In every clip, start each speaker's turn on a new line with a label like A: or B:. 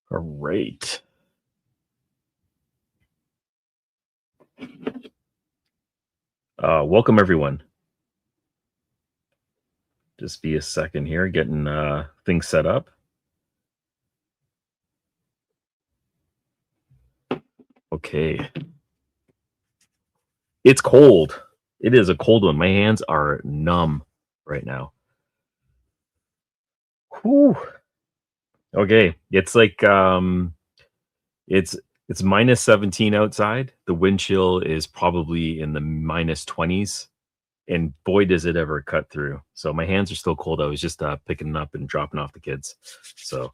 A: All right. Welcome everyone. Just be a second here, getting things set up. Okay. It's cold. It is a cold one. My hands are numb right now. Whew. Okay. It's like it's minus 17 outside. The wind chill is probably in the minus 20s. And boy, does it ever cut through. So my hands are still cold. I was just picking up and dropping off the kids. So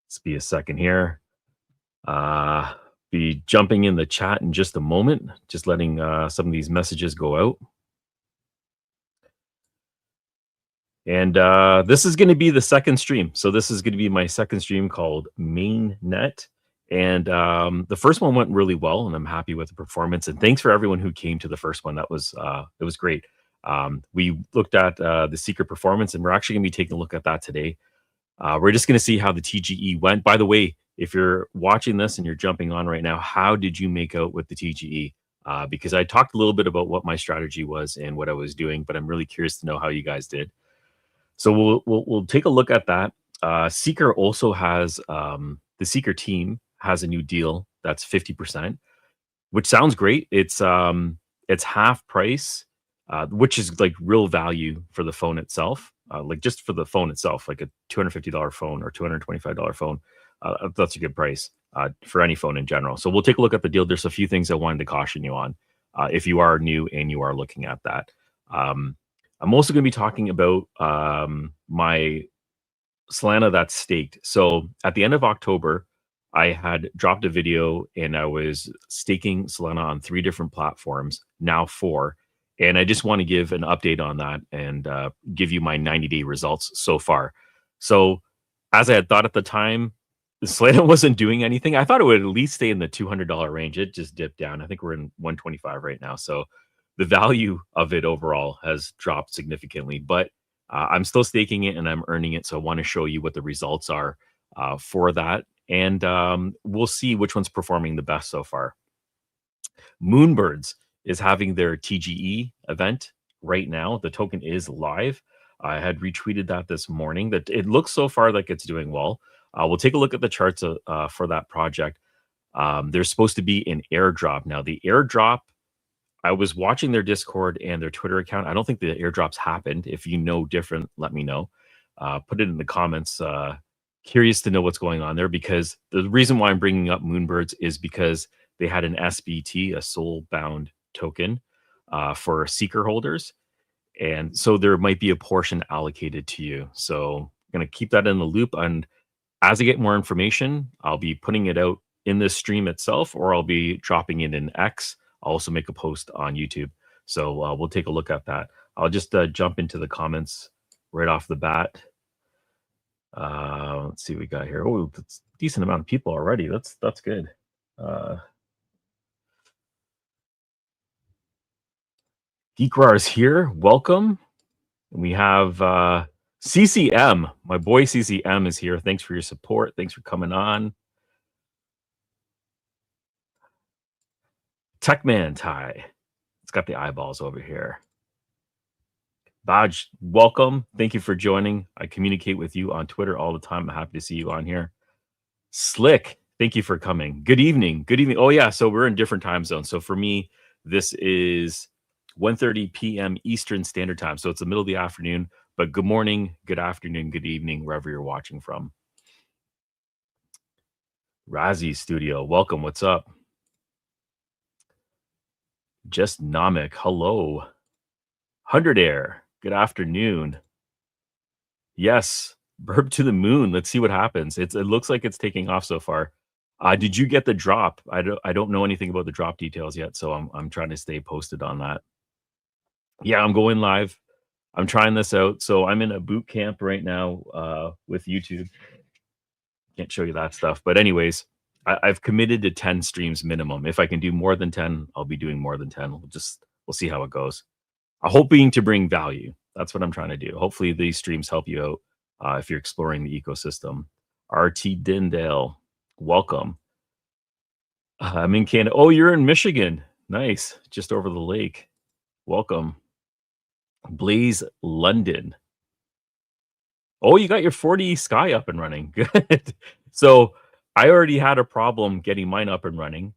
A: let's be a second here. Be jumping in the chat in just a moment, just letting some of these messages go out. And this is going to be the second stream. So this is going to be my second stream called Mainnet. And the first one went really well, and I'm happy with the performance. And thanks for everyone who came to the first one. That was it was great. We looked at the Seeker performance, and we're actually going to be taking a look at that today. We're just going to see how the TGE went. By the way, if you're watching this and you're jumping on right now, how did you make out with the TGE? Because I talked a little bit about what my strategy was and what I was doing, but I'm really curious to know how you guys did. So we'll take a look at that. Seeker also has the Seeker team has a new deal that's 50%, which sounds great. It's half price, which is like real value for the phone itself. Like just for the phone itself, like a $250 phone or $225 phone. That's a good price for any phone in general. So we'll take a look at the deal. There's a few things I wanted to caution you on if you are new and you are looking at that. I'm also going to be talking about my Solana that's staked. So at the end of October, I had dropped a video and I was staking Solana on 3 different platforms, now 4. And I just want to give an update on that and give you my 90-day results so far. So as I had thought at the time, the Solana wasn't doing anything. I thought it would at least stay in the $200 range. It just dipped down. I think we're in 125 right now. So the value of it overall has dropped significantly, but I'm still staking it and I'm earning it. So I want to show you what the results are for that. And we'll see which one's performing the best so far. Moonbirds is having their TGE event right now. The token is live. I had retweeted that this morning. That it looks so far like it's doing well. We'll take a look at the charts for that project. There's supposed to be an airdrop. Now, the airdrop, I was watching their Discord and their Twitter account. I don't think the airdrops happened. If you know different, let me know. Put it in the comments. Curious to know what's going on there, because the reason why I'm bringing up Moonbirds is because they had an SBT, a soul-bound token for Seeker holders. And so there might be a portion allocated to you. So I'm going to keep that in the loop. And as I get more information, I'll be putting it out in this stream itself, or I'll be dropping it in X. I'll also make a post on YouTube. So we'll take a look at that. I'll just jump into the comments right off the bat. Let's see what we got here. Oh, that's a decent amount of people already. That's good. Geekrar is here. Welcome. And we have CCM. My boy CCM is here. Thanks for your support. Thanks for coming on. Techman Ty. It's got the eyeballs over here. Baj, welcome. Thank you for joining. I communicate with you on Twitter all the time. I'm happy to see you on here. Slick, thank you for coming. Good evening. Good evening. Oh, yeah. So we're in different time zones. So for me, this is 1:30 p.m. Eastern Standard Time. So it's the middle of the afternoon. But good morning, good afternoon, good evening, wherever you're watching from. Razzie Studio, welcome. What's up? Just Namik, hello. 100 Air, good afternoon. Yes, BIRB to the moon. Let's see what happens. It looks like it's taking off so far. Did you get the drop? I don't know anything about the drop details yet, so I'm trying to stay posted on that. Yeah, I'm going live. I'm trying this out. So I'm in a boot camp right now with YouTube. Can't show you that stuff, but anyways, I've committed to 10 streams minimum. If I can do more than 10, I'll be doing more than 10. We'll see how it goes. I'm hoping to bring value. That's what I'm trying to do. Hopefully these streams help you out if you're exploring the ecosystem. RT Dindale, welcome. I'm in Canada. Oh, you're in Michigan. Nice. Just over the lake. Welcome. Blaze London. Oh, you got your 40 Sky up and running. Good. So I already had a problem getting mine up and running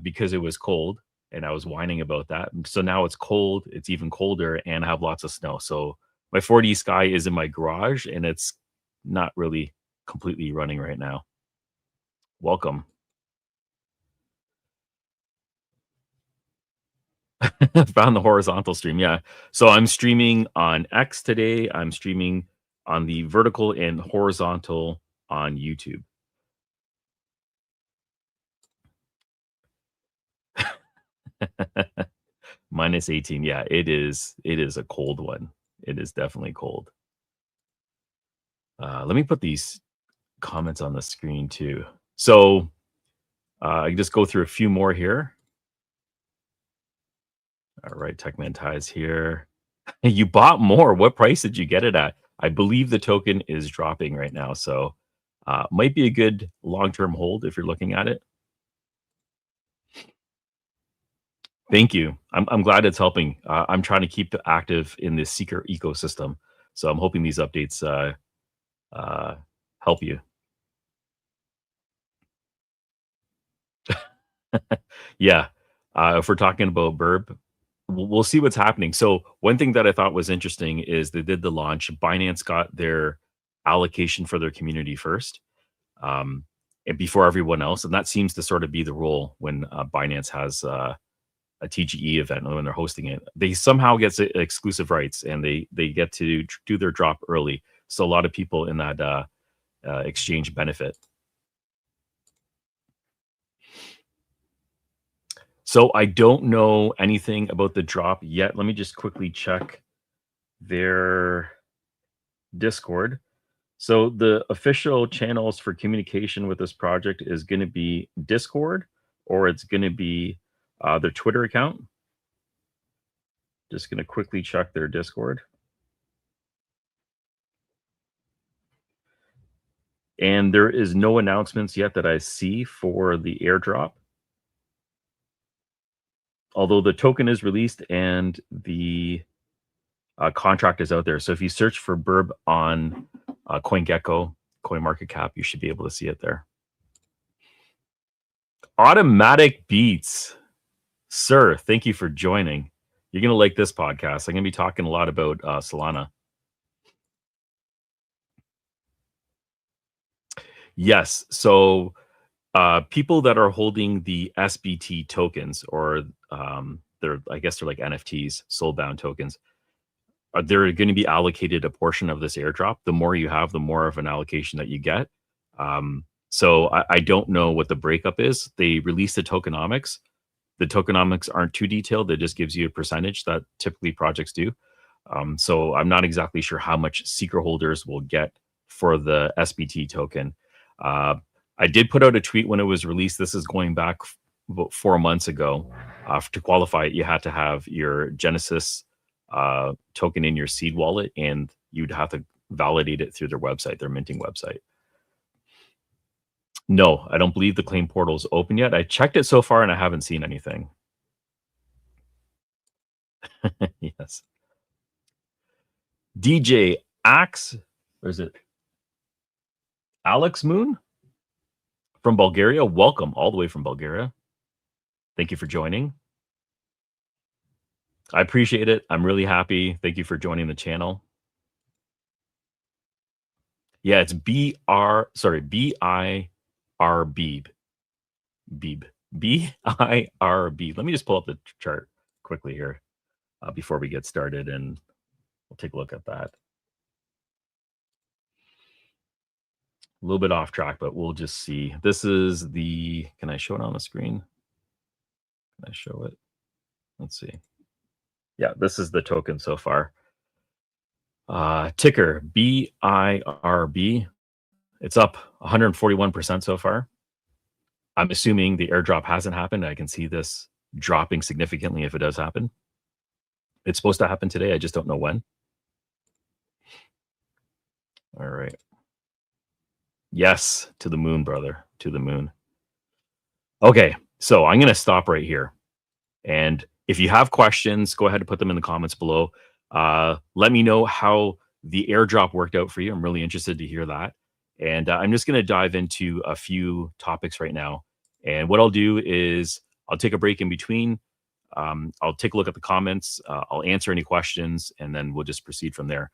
A: because it was cold and I was whining about that. So now it's cold, it's even colder, and I have lots of snow. So my 4D Sky is in my garage and it's not really completely running right now. Welcome. Found the horizontal stream. Yeah. So I'm streaming on X today. I'm streaming on the vertical and horizontal on YouTube. Minus 18. Yeah, it is. It is a cold one. It is definitely cold. Let me put these comments on the screen too. So I can just go through a few more here. All right, Techman Ties here. You bought more. What price did you get it at? I believe the token is dropping right now, so might be a good long-term hold if you're looking at it. Thank you. I'm glad it's helping. I'm trying to keep active in the Seeker ecosystem, so I'm hoping these updates help you. Yeah, if we're talking about BIRB, we'll see what's happening. So one thing that I thought was interesting is they did the launch. Binance got their allocation for their community first, and before everyone else, and that seems to sort of be the role when Binance has a TGE event when they're hosting it. They somehow get exclusive rights, and they get to do their drop early. So a lot of people in that exchange benefit. So I don't know anything about the drop yet. Let me just quickly check their Discord. So the official channels for communication with this project is going to be Discord, or it's going to be their Twitter account. Just going to quickly check their Discord. And there is no announcements yet that I see for the airdrop. Although the token is released and the contract is out there. So if you search for BIRB on CoinGecko, CoinMarketCap, you should be able to see it there. Automatic Beats. Sir, thank you for joining. You're going to like this podcast. I'm going to be talking a lot about Solana. Yes. So people that are holding the SBT tokens, or I guess they're like NFTs, soulbound tokens, they're going to be allocated a portion of this airdrop. The more you have, the more of an allocation that you get. So I don't know what the breakup is. They released the tokenomics. The tokenomics aren't too detailed. It just gives you a percentage that typically projects do. So I'm not exactly sure how much Seeker holders will get for the SBT token. I did put out a tweet when it was released. This is going back about 4 months ago. To qualify it, you had to have your Genesis token in your seed wallet, and you'd have to validate it through their website, their minting website. No, I don't believe the claim portal is open yet. I checked it so far and I haven't seen anything. Yes. DJ Axe, or is it Alex Moon from Bulgaria? Welcome all the way from Bulgaria. Thank you for joining. I appreciate it. I'm really happy. Thank you for joining the channel. Yeah, it's BIRB. Beeb. BIRB. Let me just pull up the chart quickly here before we get started, and we'll take a look at that. A little bit off track, but we'll just see. This is the, can I show it on the screen? Can I show it? Let's see. Yeah, this is the token so far. Ticker BIRB. It's up 141% so far. I'm assuming the airdrop hasn't happened. I can see this dropping significantly if it does happen. It's supposed to happen today. I just don't know when. All right. Yes, to the moon, brother, to the moon. Okay, so I'm going to stop right here. And if you have questions, go ahead and put them in the comments below. Let me know how the airdrop worked out for you. I'm really interested to hear that. And I'm just going to dive into a few topics right now. And what I'll do is I'll take a break in between. I'll take a look at the comments. I'll answer any questions, and then we'll just proceed from there.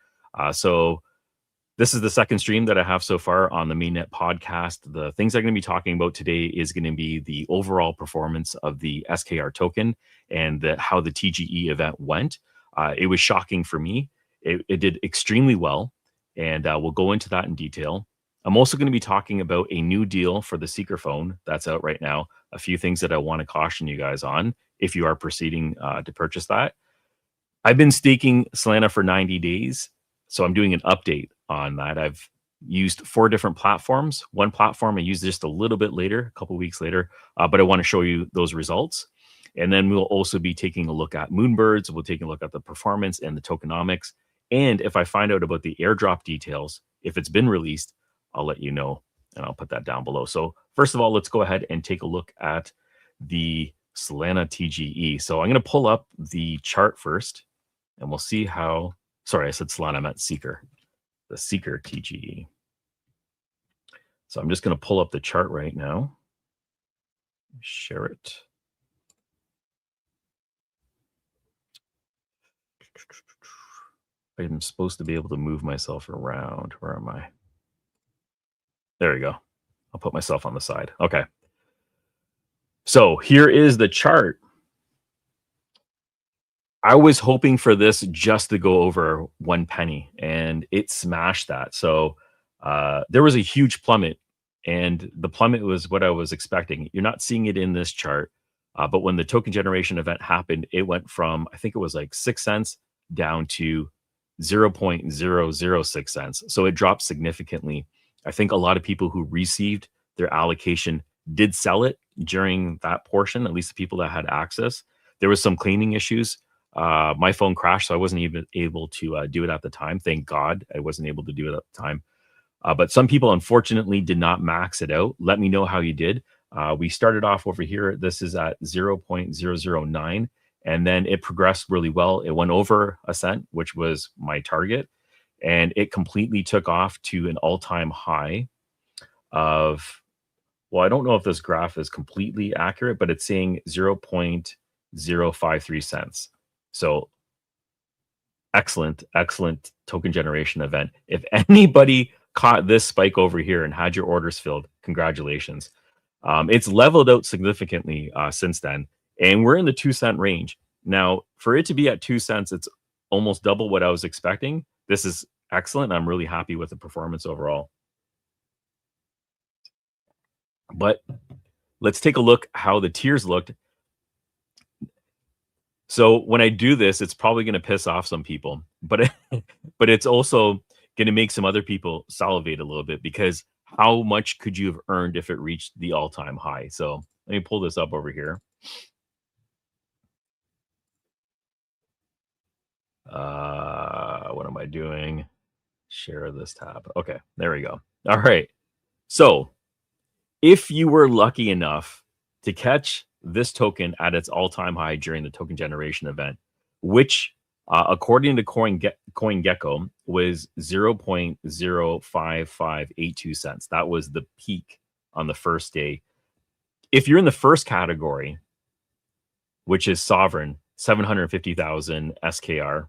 A: So this is the second stream that I have so far on the Mainnet podcast. The things I'm going to be talking about today is going to be the overall performance of the SKR token and how the TGE event went. It was shocking for me. It did extremely well, and we'll go into that in detail. I'm also going to be talking about a new deal for the Seeker phone that's out right now. A few things that I want to caution you guys on if you are proceeding to purchase that. I've been staking Solana for 90 days, so I'm doing an update on that. I've used 4 different platforms. One platform I used just a little bit later, a couple weeks later, but I want to show you those results. And then we'll also be taking a look at Moonbirds. We'll take a look at the performance and the tokenomics. And if I find out about the airdrop details, if it's been released, I'll let you know, and I'll put that down below. So first of all, let's go ahead and take a look at the Solana TGE. So I'm going to pull up the chart first, and we'll see how, sorry, I said Solana, I meant Seeker, the Seeker TGE. So I'm just going to pull up the chart right now, share it. I'm supposed to be able to move myself around. Where am I? There we go. I'll put myself on the side. Okay. So here is the chart. I was hoping for this just to go over 1 penny, and it smashed that. So there was a huge plummet, and the plummet was what I was expecting. You're not seeing it in this chart, but when the token generation event happened, it went from, I think it was like 6 cents down to 0.006 cents. So it dropped significantly. I think a lot of people who received their allocation did sell it during that portion, at least the people that had access. There was some cleaning issues. My phone crashed, so I wasn't even able to do it at the time. Thank God I wasn't able to do it at the time. But some people, unfortunately, did not max it out. Let me know how you did. We started off over here. This is at 0.009, and then it progressed really well. It went over a cent, which was my target, and it completely took off to an all-time high of, well, I don't know if this graph is completely accurate, but it's saying 0.053 cents. So excellent token generation event. If anybody caught this spike over here and had your orders filled, congratulations. It's leveled out significantly since then, and we're in the 2 cent range. Now, for it to be at 2 cents, it's almost double what I was expecting. This is excellent. I'm really happy with the performance overall. But let's take a look how the tiers looked. So when I do this, it's probably going to piss off some people, but but it's also going to make some other people salivate a little bit, because how much could you have earned if it reached the all-time high? So let me pull this up over here. What am I doing? Share this tab. Okay, there we go. All right. So if you were lucky enough to catch this token at its all-time high during the token generation event, which according to CoinGecko was 0.05582 cents. That was the peak on the first day. If you're in the first category, which is sovereign, 750,000 SKR,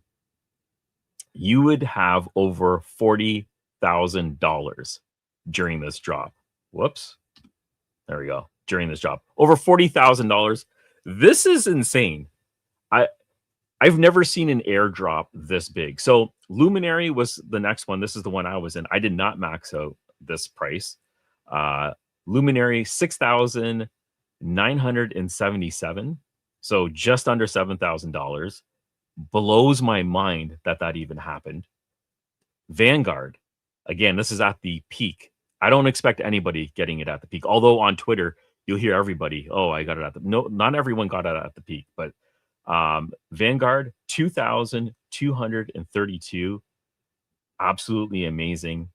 A: you would have over $40,000 during this drop. Whoops. There we go. During this drop, over $40,000. This is insane. I've never seen an airdrop this big. So Luminary was the next one. This is the one I was in. I did not max out this price. Luminary 6,977. So just under $7,000. Blows my mind that that even happened. Vanguard, again, this is at the peak. I don't expect anybody getting it at the peak. Although on Twitter, you'll hear everybody, oh, I got it at the, no, not everyone got it at the peak, but Vanguard, 2,232, absolutely amazing.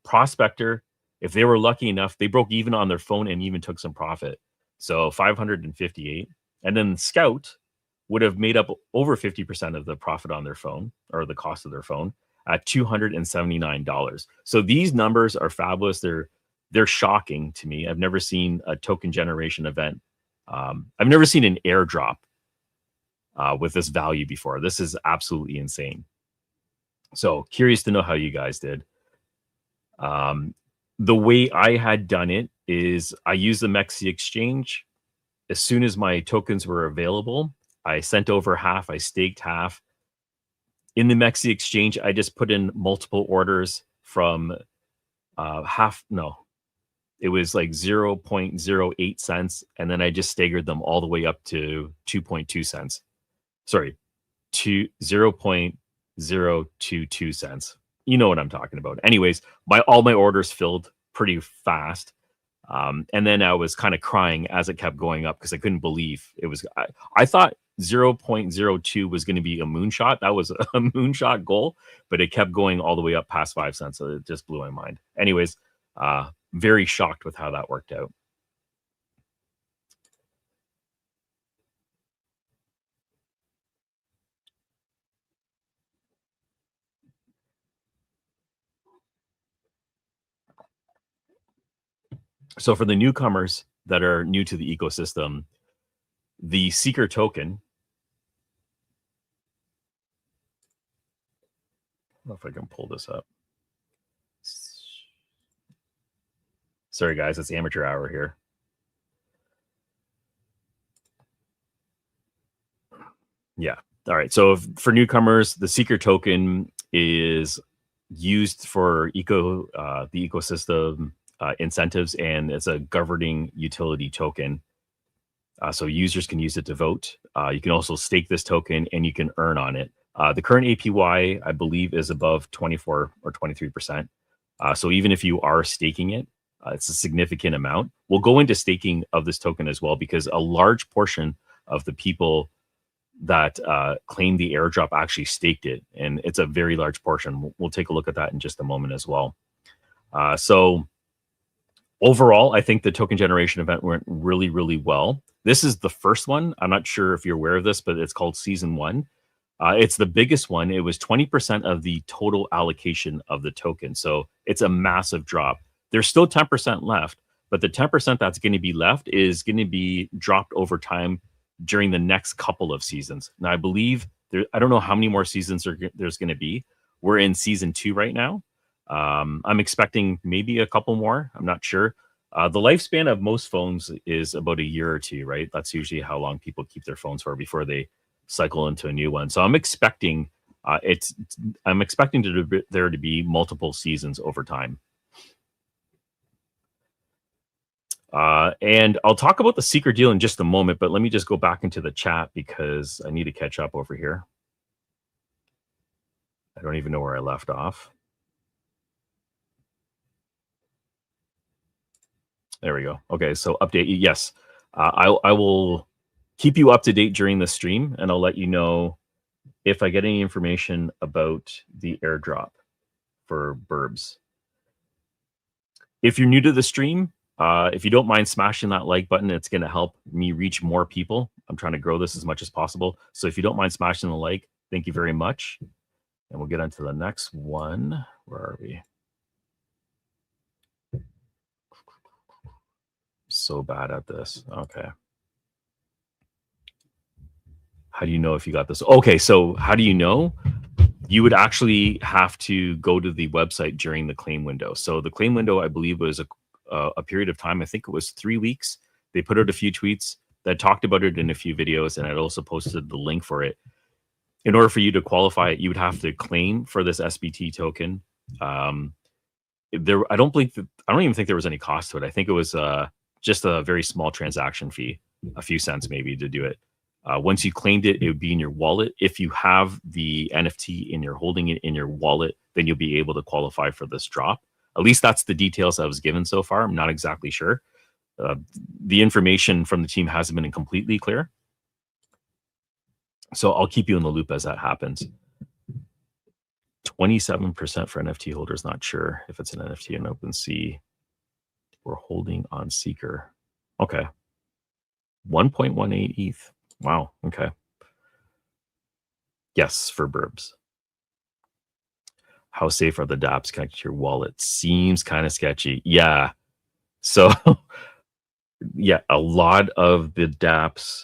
A: Prospector If they were lucky enough, they broke even on their phone and even took some profit. So 558. And then Scout would have made up over 50% of the profit on their phone, or the cost of their phone, at $279. So these numbers are fabulous. They're shocking to me. I've never seen a token generation event. I've never seen an airdrop with this value before. This is absolutely insane. So curious to know how you guys did. The way I had done it is I used the Mexi exchange. As soon as my tokens were available, I sent over half, I staked half. In the Mexi exchange, I just put in multiple orders from it was like 0.08 cents. And then I just staggered them all the way up to 2.2 cents. Sorry, to 0.022 cents. You know what I'm talking about. Anyways, all my orders filled pretty fast. And then I was kind of crying as it kept going up because I couldn't believe it was. I thought 0.02 was going to be a moonshot. That was a moonshot goal, but it kept going all the way up past 5 cents. So it just blew my mind. Anyways, very shocked with how that worked out. So for the newcomers that are new to the ecosystem, the Seeker token, I don't know if I can pull this up. Sorry, guys, it's amateur hour here. Yeah. All right. So for newcomers, the Seeker token is used for the ecosystem incentives, and it's a governing utility token. So users can use it to vote. You can also stake this token and you can earn on it. The current APY, I believe, is above 24 or 23%. So even if you are staking it, it's a significant amount. We'll go into staking of this token as well, because a large portion of the people that claim the airdrop actually staked it, and it's a very large portion. We'll take a look at that in just a moment as well. So overall, I think the token generation event went really, really well. This is the first one. I'm not sure if you're aware of this, but it's called Season 1. It's the biggest one. It was 20% of the total allocation of the token. So it's a massive drop. There's still 10% left, but the 10% that's going to be left is going to be dropped over time during the next couple of seasons. Now, I believe I don't know how many more seasons there's going to be. We're in season 2 right now. I'm expecting maybe a couple more. I'm not sure. The lifespan of most phones is about a year or two, right? That's usually how long people keep their phones for before they cycle into a new one. So I'm expecting there to be multiple seasons over time. And I'll talk about the Seeker deal in just a moment, but let me just go back into the chat because I need to catch up over here. I don't even know where I left off. There we go. Okay, so update. Yes, I will keep you up to date during the stream, and I'll let you know if I get any information about the airdrop for BIRBs. If you're new to the stream, if you don't mind smashing that like button, it's going to help me reach more people. I'm trying to grow this as much as possible. So if you don't mind smashing the like, thank you very much. And we'll get on to the next one. Where are we? So bad at this. Okay. How do you know if you got this? Okay, so how do you know? You would actually have to go to the website during the claim window. So the claim window, I believe, was a period of time. I think it was 3 weeks. They put out a few tweets that talked about it in a few videos, and I'd also posted the link for it. In order for you to qualify it, you would have to claim for this SBT token. I don't even think there was any cost to it. I think it was just a very small transaction fee, a few cents maybe to do it. Once you claimed it, it would be in your wallet. If you have the NFT and you're holding it in your wallet, then you'll be able to qualify for this drop. At least that's the details I was given so far. I'm not exactly sure. The information from the team hasn't been completely clear. So I'll keep you in the loop as that happens. 27% for NFT holders. Not sure if it's an NFT in OpenSea. we're holding on Seeker. Okay. 1.18 ETH. Wow. Okay. Yes, for BIRBs. How safe are the dApps connected to your wallet? Seems kind of sketchy. Yeah. So, yeah, a lot of the dApps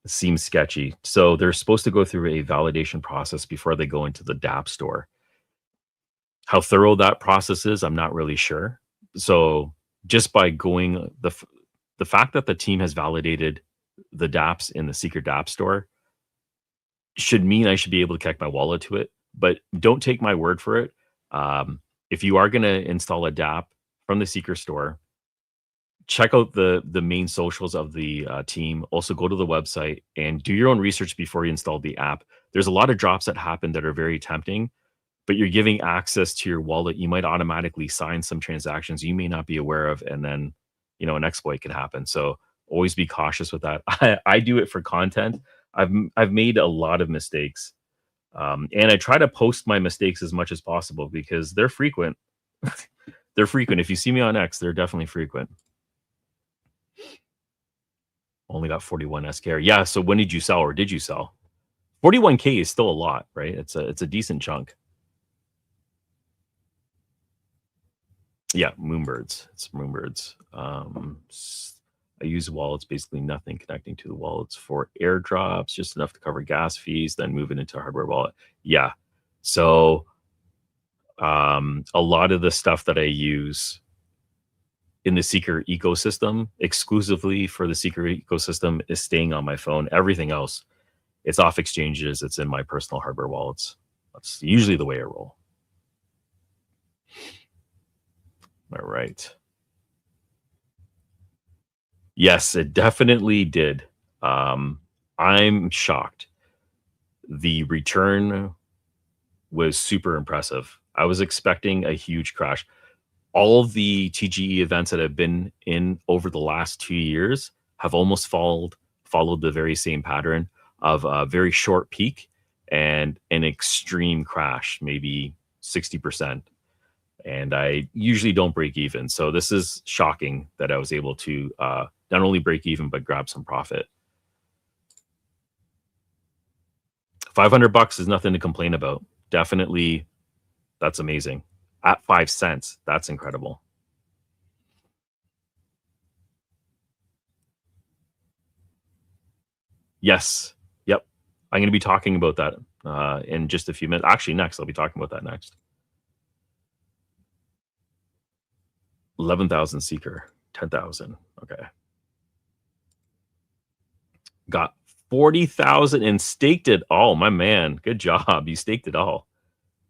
A: seem sketchy. So they're supposed to go through a validation process before they go into the dApp store. How thorough that process is, I'm not really sure. So just by going the fact that the team has validated the dApps in the Seeker dApp store should mean I should be able to connect my wallet to it. But don't take my word for it. If you are going to install a dApp from the Seeker store, check out the main socials of the team. Also, go to the website and do your own research before you install the app. There's a lot of drops that happen that are very tempting, but you're giving access to your wallet. You might automatically sign some transactions you may not be aware of, and then an exploit can happen. So always be cautious with that. I do it for content. I've made a lot of mistakes, and I try to post my mistakes as much as possible because they're frequent. They're frequent. If you see me on X, they're definitely frequent. Only got 41 SKR. Yeah. So when did you sell, or did you sell? 41K is still a lot, right? It's a decent chunk. Yeah, Moonbirds. It's Moonbirds. I use wallets, basically nothing connecting to the wallets for airdrops, just enough to cover gas fees, then move it into a hardware wallet. Yeah. So a lot of the stuff that I use in the Seeker ecosystem, exclusively for the Seeker ecosystem, is staying on my phone. Everything else, it's off exchanges. It's in my personal hardware wallets. That's usually the way I roll. All right. Yes, it definitely did. I'm shocked. The return was super impressive. I was expecting a huge crash. All of the TGE events that have been in over the last 2 years have almost followed the very same pattern of a very short peak and an extreme crash, maybe 60%. And I usually don't break even. So this is shocking that I was able to not only break even, but grab some profit. $500 is nothing to complain about. Definitely, that's amazing. At 5 cents, that's incredible. Yes. Yep. I'm going to be talking about that in just a few minutes. Actually, next, I'll be talking about that next. 11,000 Seeker, 10,000. Okay. Got 40,000 and staked it all. My man, good job. You staked it all.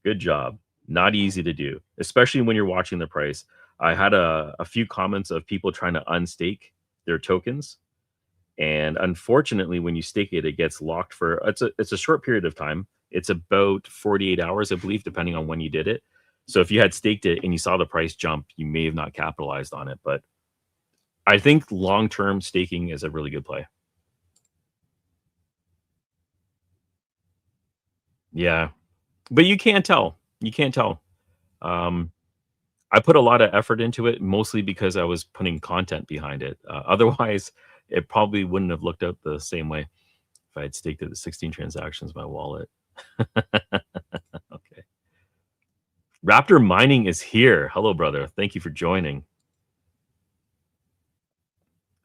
A: Good job. Not easy to do, especially when you're watching the price. I had a few comments of people trying to unstake their tokens. And unfortunately, when you stake it, it gets locked for it's a short period of time. It's about 48 hours, I believe, depending on when you did it. So if you had staked it and you saw the price jump, you may have not capitalized on it. But I think long-term staking is a really good play. Yeah. But you can't tell. You can't tell. I put a lot of effort into it, mostly because I was putting content behind it. Otherwise, it probably wouldn't have looked out the same way if I had staked it at 16 transactions my wallet. Okay. Raptor Mining is here. Hello, brother. Thank you for joining.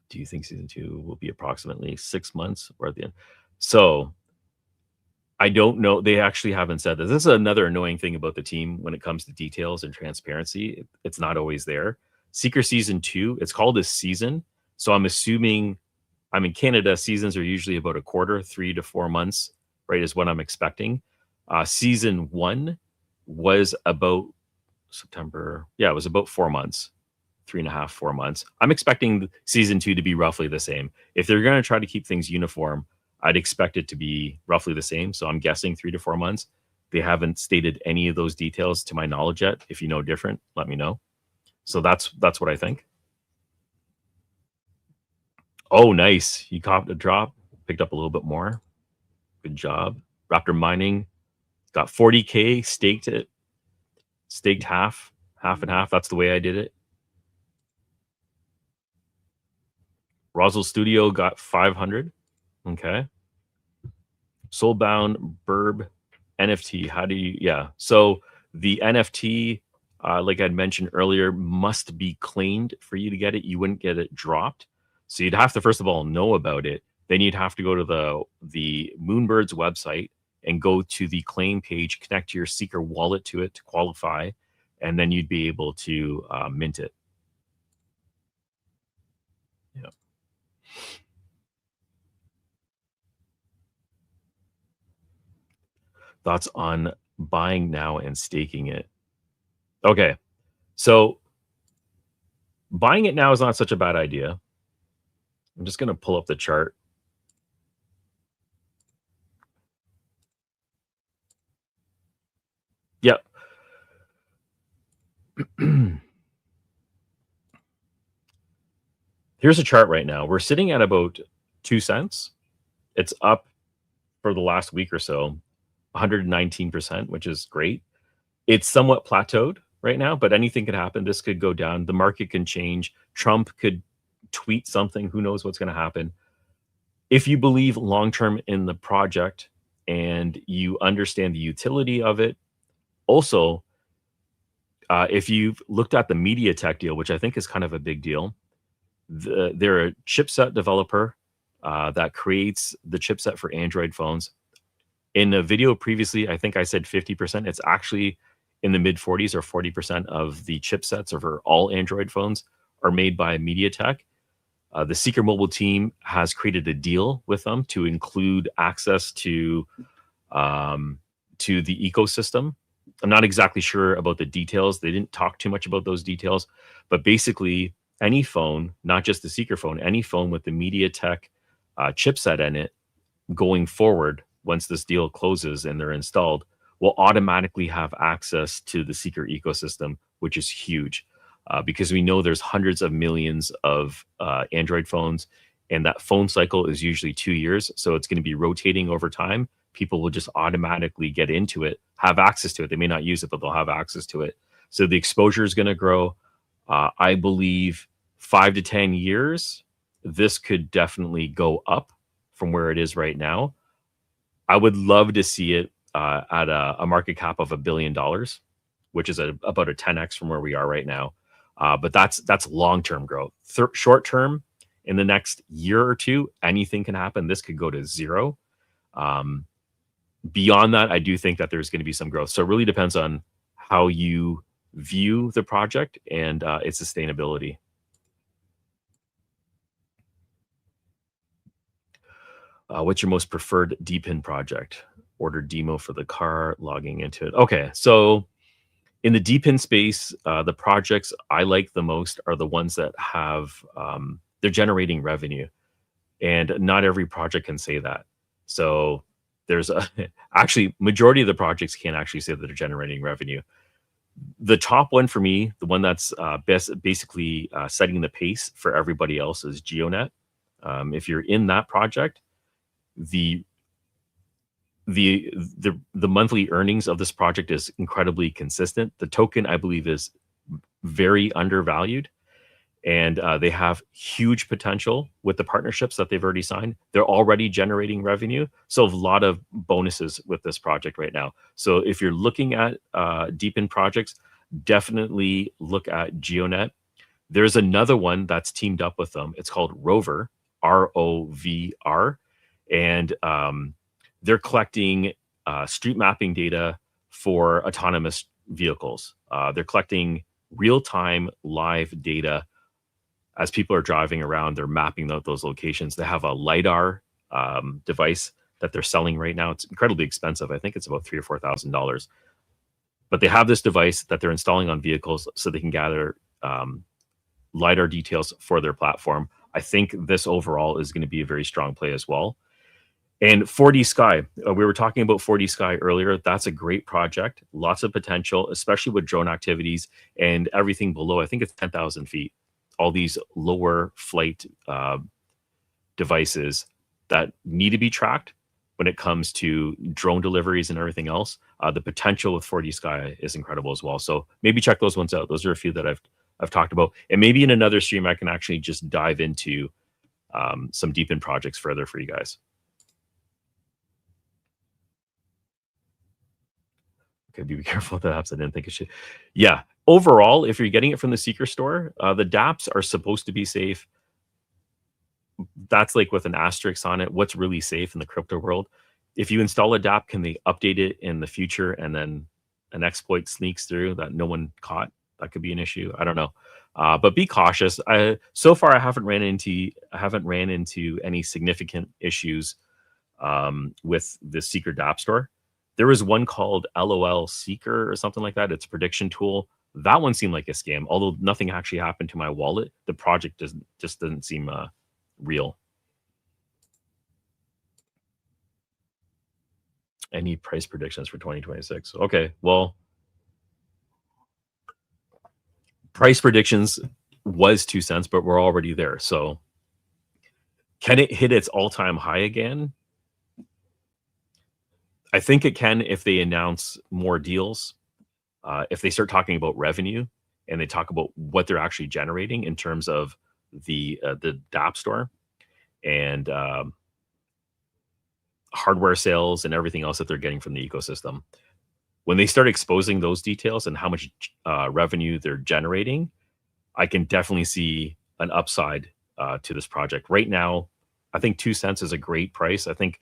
A: Do you think season 2 will be approximately 6 months or at the end? So I don't know. They actually haven't said this. This is another annoying thing about the team when it comes to details and transparency. It's not always there. Seeker season 2, it's called a season. So I'm assuming, I'm in Canada, seasons are usually about a quarter, 3 to 4 months, right, is what I'm expecting. Season 1 was about September. Yeah, it was about 4 months, 3.5, 4 months. I'm expecting season 2 to be roughly the same. If they're going to try to keep things uniform, I'd expect it to be roughly the same. So I'm guessing 3 to 4 months. They haven't stated any of those details to my knowledge yet. If you know different, let me know. So that's what I think. Oh, nice. You copped a drop, picked up a little bit more. Good job. Raptor Mining got 40K, staked it, staked half and half. That's the way I did it. Roswell Studio got 500. Okay. Soulbound BIRB NFT. How do you? Yeah. So the NFT, like I'd mentioned earlier, must be claimed for you to get it. You wouldn't get it dropped. So you'd have to first of all know about it. Then you'd have to go to the Moonbirds website and go to the claim page, connect your Seeker wallet to it to qualify, and then you'd be able to mint it. Yeah. Thoughts on buying now and staking it? Okay. So buying it now is not such a bad idea. I'm just going to pull up the chart. Yep. Here's a chart right now. We're sitting at about 2 cents. It's up for the last week or so, 119%, which is great. It's somewhat plateaued right now, but anything could happen. This could go down. The market can change. Trump could tweet something. Who knows what's going to happen? If you believe long-term in the project and you understand the utility of it, also, if you've looked at the MediaTek deal, which I think is kind of a big deal, they're a chipset developer that creates the chipset for Android phones. In a video previously, I think I said 50%. It's actually in the mid 40s or 40% of the chipsets for all Android phones are made by MediaTek. The Seeker Mobile team has created a deal with them to include access to the ecosystem. I'm not exactly sure about the details. They didn't talk too much about those details, but basically any phone, not just the Seeker phone, any phone with the MediaTek chipset in it going forward, once this deal closes and they're installed, will automatically have access to the Seeker ecosystem, which is huge because we know there's hundreds of millions of Android phones, and that phone cycle is usually 2 years. So it's going to be rotating over time. People will just automatically get into it, have access to it. They may not use it, but they'll have access to it. So the exposure is going to grow. I believe 5 to 10 years, this could definitely go up from where it is right now. I would love to see it at a market cap of $1 billion, which is about a 10x from where we are right now. But that's long-term growth. Short-term, in the next year or two, anything can happen. This could go to zero. Beyond that, I do think that there's going to be some growth. So it really depends on how you view the project and its sustainability. What's your most preferred DePIN project? Order demo for the car, logging into it. Okay, so in the DePIN space, the projects I like the most are the ones that have they're generating revenue, and not every project can say that. So there's actually majority of the projects can't actually say that they're generating revenue. The top one for me, the one that's basically setting the pace for everybody else, is GeoNet. If you're in that project, the monthly earnings of this project is incredibly consistent. The token, I believe, is very undervalued, and they have huge potential with the partnerships that they've already signed. They're already generating revenue, so a lot of bonuses with this project right now. So if you're looking at DePIN projects, definitely look at GeoNet. There's another one that's teamed up with them. It's called Rover, ROVR, and they're collecting street mapping data for autonomous vehicles. They're collecting real-time live data as people are driving around. They're mapping out those locations. They have a LiDAR device that they're selling right now. It's incredibly expensive. I think it's about $3,000 or $4,000. But they have this device that they're installing on vehicles so they can gather LiDAR details for their platform. I think this overall is going to be a very strong play as well. And 4D Sky, we were talking about 4D Sky earlier. That's a great project, lots of potential, especially with drone activities and everything below. I think it's 10,000 feet. All these lower flight devices that need to be tracked when it comes to drone deliveries and everything else. The potential with 4D Sky is incredible as well. So maybe check those ones out. Those are a few that I've talked about. And maybe in another stream, I can actually just dive into some DePIN projects further for you guys. Okay, be careful with the apps. I didn't think it should. Yeah, overall, if you're getting it from the Seeker store, the dApps are supposed to be safe. That's like with an asterisk on it. What's really safe in the crypto world? If you install a dApp, can they update it in the future and then an exploit sneaks through that no one caught? That could be an issue. I don't know. But be cautious. So far I haven't ran into any significant issues with the Seeker dApp store. There was one called LOL Seeker or something like that. It's a prediction tool. That one seemed like a scam, although nothing actually happened to my wallet. The project just doesn't seem real. Any price predictions for 2026? Okay, well, price predictions was 2 cents, but we're already there. So can it hit its all-time high again? I think it can if they announce more deals, if they start talking about revenue and they talk about what they're actually generating in terms of the dApp store and hardware sales and everything else that they're getting from the ecosystem. When they start exposing those details and how much revenue they're generating, I can definitely see an upside to this project. Right now, I think 2 cents is a great price. I think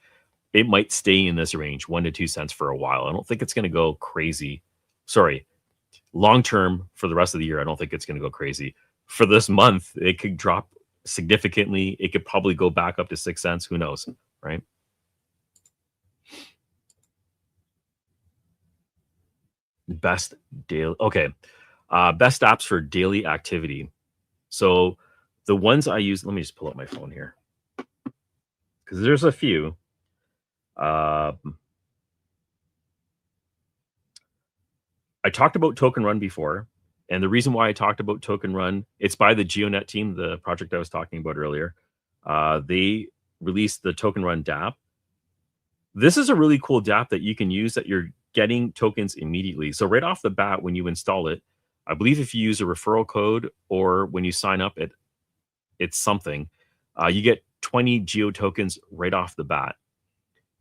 A: it might stay in this range, 1 to 2 cents for a while. I don't think it's going to go crazy. Sorry, long term for the rest of the year, I don't think it's going to go crazy. For this month, it could drop significantly. It could probably go back up to 6 cents. Who knows, right? Best daily. Okay. Best apps for daily activity. So the ones I use, let me just pull up my phone here because there's a few. I talked about Token Run before, and the reason why I talked about Token Run, it's by the GeoNet team, the project I was talking about earlier. They released the Token Run dApp. This is a really cool dApp that you can use that you're getting tokens immediately. So right off the bat, when you install it, I believe if you use a referral code or when you sign up, it's something, you get 20 geo tokens right off the bat.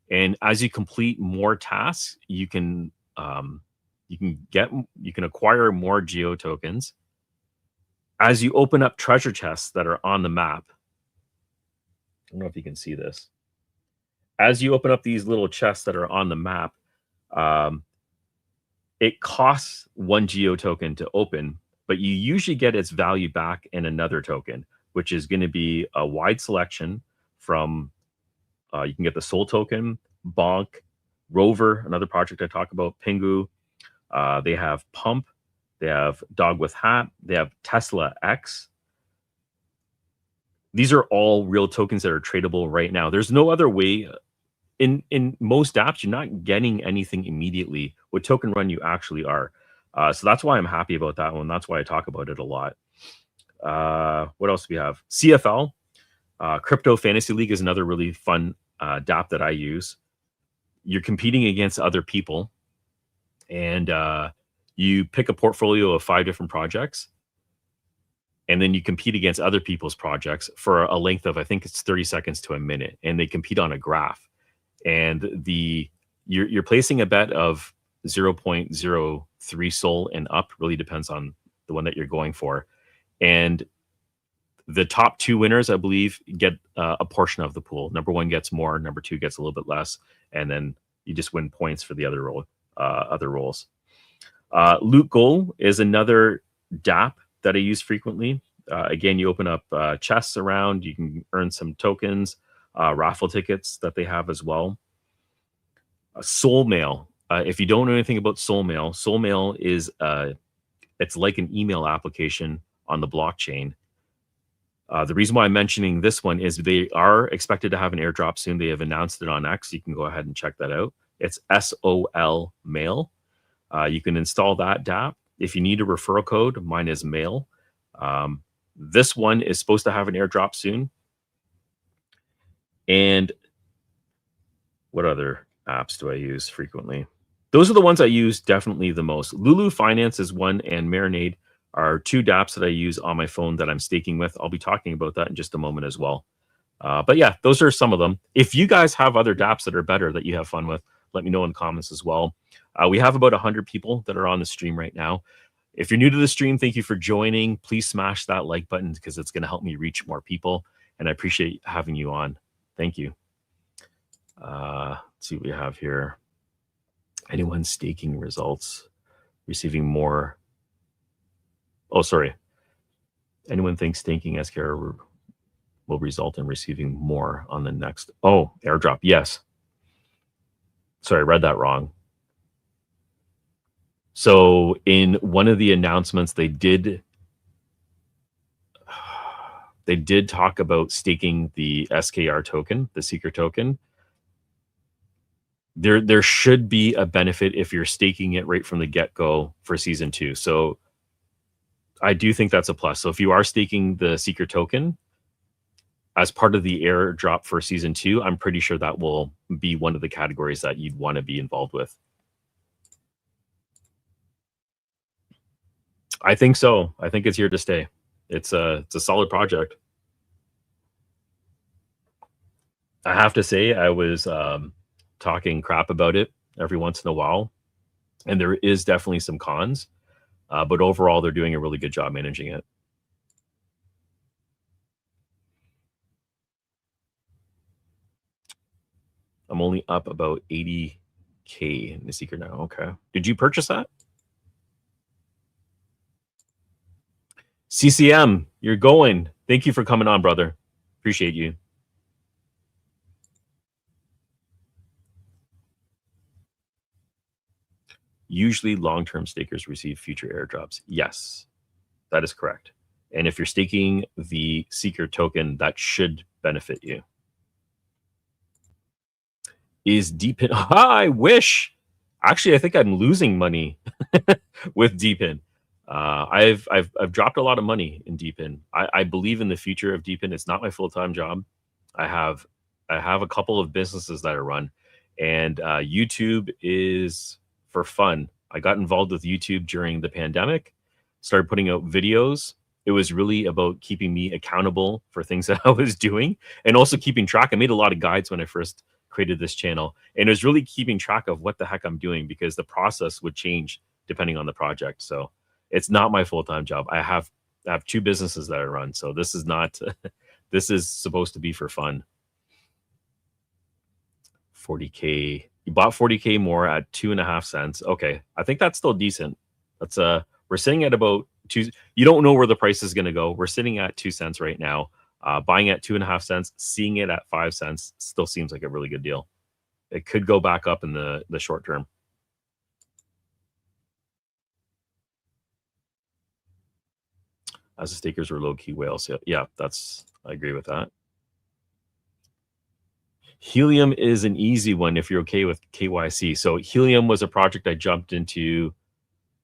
A: And as you complete more tasks, you can acquire more geo tokens. As you open up treasure chests that are on the map, I don't know if you can see this. As you open up these little chests that are on the map, it costs 1 geo token to open, but you usually get its value back in another token, which is going to be a wide selection from, you can get the Soul token, Bonk, Rover, another project I talk about, Pingu. They have Pump, they have Dog with Hat, they have Tesla X. These are all real tokens that are tradable right now. There's no other way. In most apps, you're not getting anything immediately. With Token Run, you actually are. So that's why I'm happy about that one. That's why I talk about it a lot. What else do we have? CFL, Crypto Fantasy League is another really fun dApp that I use. You're competing against other people, and you pick a portfolio of 5 different projects, and then you compete against other people's projects for a length of, I think it's 30 seconds to a minute, and they compete on a graph. And you're placing a bet of 0.03 Sol and up, really depends on the one that you're going for. And the top 2 winners, I believe, get a portion of the pool. Number 1 gets more, number 2 gets a little bit less, and then you just win points for the other roles. Loot Goal is another dApp that I use frequently. Again, you open up chests around, you can earn some tokens, raffle tickets that they have as well. Soul Mail. If you don't know anything about Soul Mail is it's like an email application on the blockchain. The reason why I'm mentioning this one is they are expected to have an airdrop soon. They have announced it on X. You can go ahead and check that out. It's SOL Mail. You can install that dApp. If you need a referral code, mine is Mail. This one is supposed to have an airdrop soon. And what other apps do I use frequently? Those are the ones I use definitely the most. Lulu Finance is one, and Marinade are 2 dApps that I use on my phone that I'm staking with. I'll be talking about that in just a moment as well. But yeah, those are some of them. If you guys have other dApps that are better that you have fun with, let me know in the comments as well. We have about 100 people that are on the stream right now. If you're new to the stream, thank you for joining. Please smash that like button because it's going to help me reach more people. And I appreciate having you on. Thank you. Let's see what we have here. Anyone staking results, receiving more. Oh, sorry. Anyone thinks staking SKR will result in receiving more on the next. Oh, airdrop. Yes. Sorry, I read that wrong. So in one of the announcements, they did talk about staking the SKR token, the Seeker token. There should be a benefit if you're staking it right from the get-go for season 2. So I do think that's a plus. So if you are staking the Seeker token as part of the airdrop for season 2, I'm pretty sure that will be one of the categories that you'd want to be involved with. I think so. I think it's here to stay. It's a solid project. I have to say, I was talking crap about it every once in a while, and there is definitely some cons, but overall, they're doing a really good job managing it. I'm only up about 80K in the Seeker now. Okay. Did you purchase that? CCM, you're going. Thank you for coming on, brother. Appreciate you. Usually long-term stakers receive future airdrops. Yes, that is correct. And if you're staking the Seeker token, that should benefit you. Is DePIN? I wish. Actually, I think I'm losing money with DePIN. I've dropped a lot of money in DePIN. I believe in the future of DePIN. It's not my full-time job. I have a couple of businesses that I run, and YouTube is for fun. I got involved with YouTube during the pandemic, started putting out videos. It was really about keeping me accountable for things that I was doing and also keeping track. I made a lot of guides when I first created this channel, and it was really keeping track of what the heck I'm doing because the process would change depending on the project. So it's not my full-time job. I have 2 businesses that I run. So this is not, this is supposed to be for fun. 40K. You bought 40K more at 2.5 cents. Okay. I think that's still decent. That's we're sitting at about 2. You don't know where the price is going to go. We're sitting at 2 cents right now. Buying at 2.5 cents, seeing it at 5 cents still seems like a really good deal. It could go back up in the short term. As the stakers were low-key whales. Yeah, I agree with that. Helium is an easy one if you're okay with KYC. So Helium was a project I jumped into.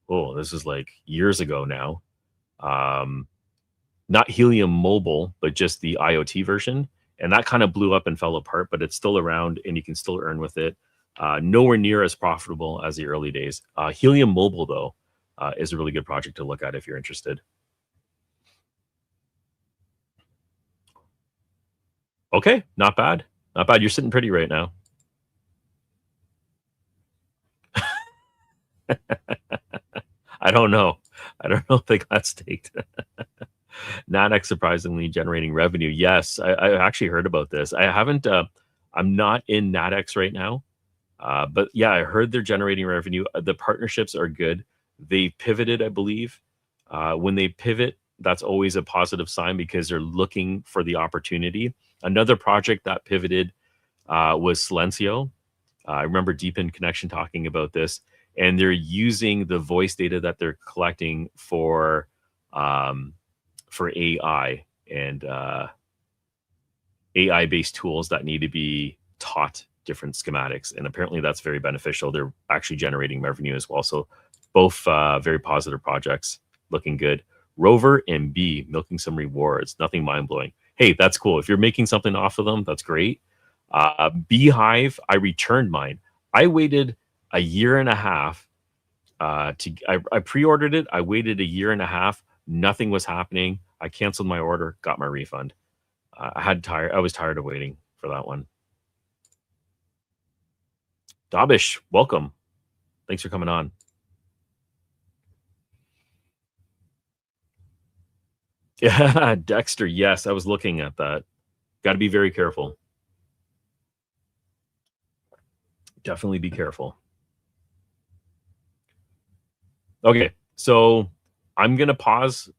A: Oh, this is like years ago now. Not Helium Mobile, but just the IoT version. And that kind of blew up and fell apart, but it's still around and you can still earn with it. Nowhere near as profitable as the early days. Helium Mobile, though, is a really good project to look at if you're interested. Okay, not bad. Not bad. You're sitting pretty right now. I don't know. I don't know if they got staked. Nanex surprisingly generating revenue. Yes, I actually heard about this. I haven't. I'm not in Nadex right now, but yeah, I heard they're generating revenue. The partnerships are good. They pivoted, I believe. When they pivot, that's always a positive sign because they're looking for the opportunity. Another project that pivoted was Silencio. I remember DePIN Connection talking about this, and they're using the voice data that they're collecting for AI and AI-based tools that need to be taught different schematics. And apparently that's very beneficial. They're actually generating revenue as well. So both very positive projects, looking good. Rover and B, milking some rewards, nothing mind-blowing. Hey, that's cool. If you're making something off of them, that's great. Beehive, I returned mine. I waited a year and a half I pre-ordered it. I waited a year and a half. Nothing was happening. I canceled my order, got my refund. I was tired of waiting for that one. Dabish, welcome. Thanks for coming on. Yeah, Dexter. Yes, I was looking at that. Got to be very careful. Definitely be careful. Okay, so I'm going to pause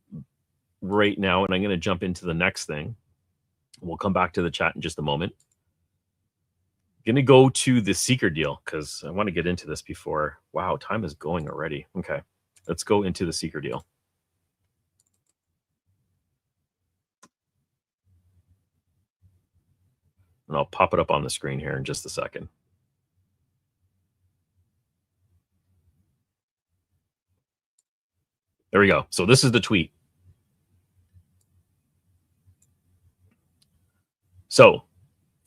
A: right now and I'm going to jump into the next thing. We'll come back to the chat in just a moment. Going to go to the Seeker deal because I want to get into this before. Wow, time is going already. Okay, let's go into the Seeker deal. And I'll pop it up on the screen here in just a second. There we go. So this is the tweet. So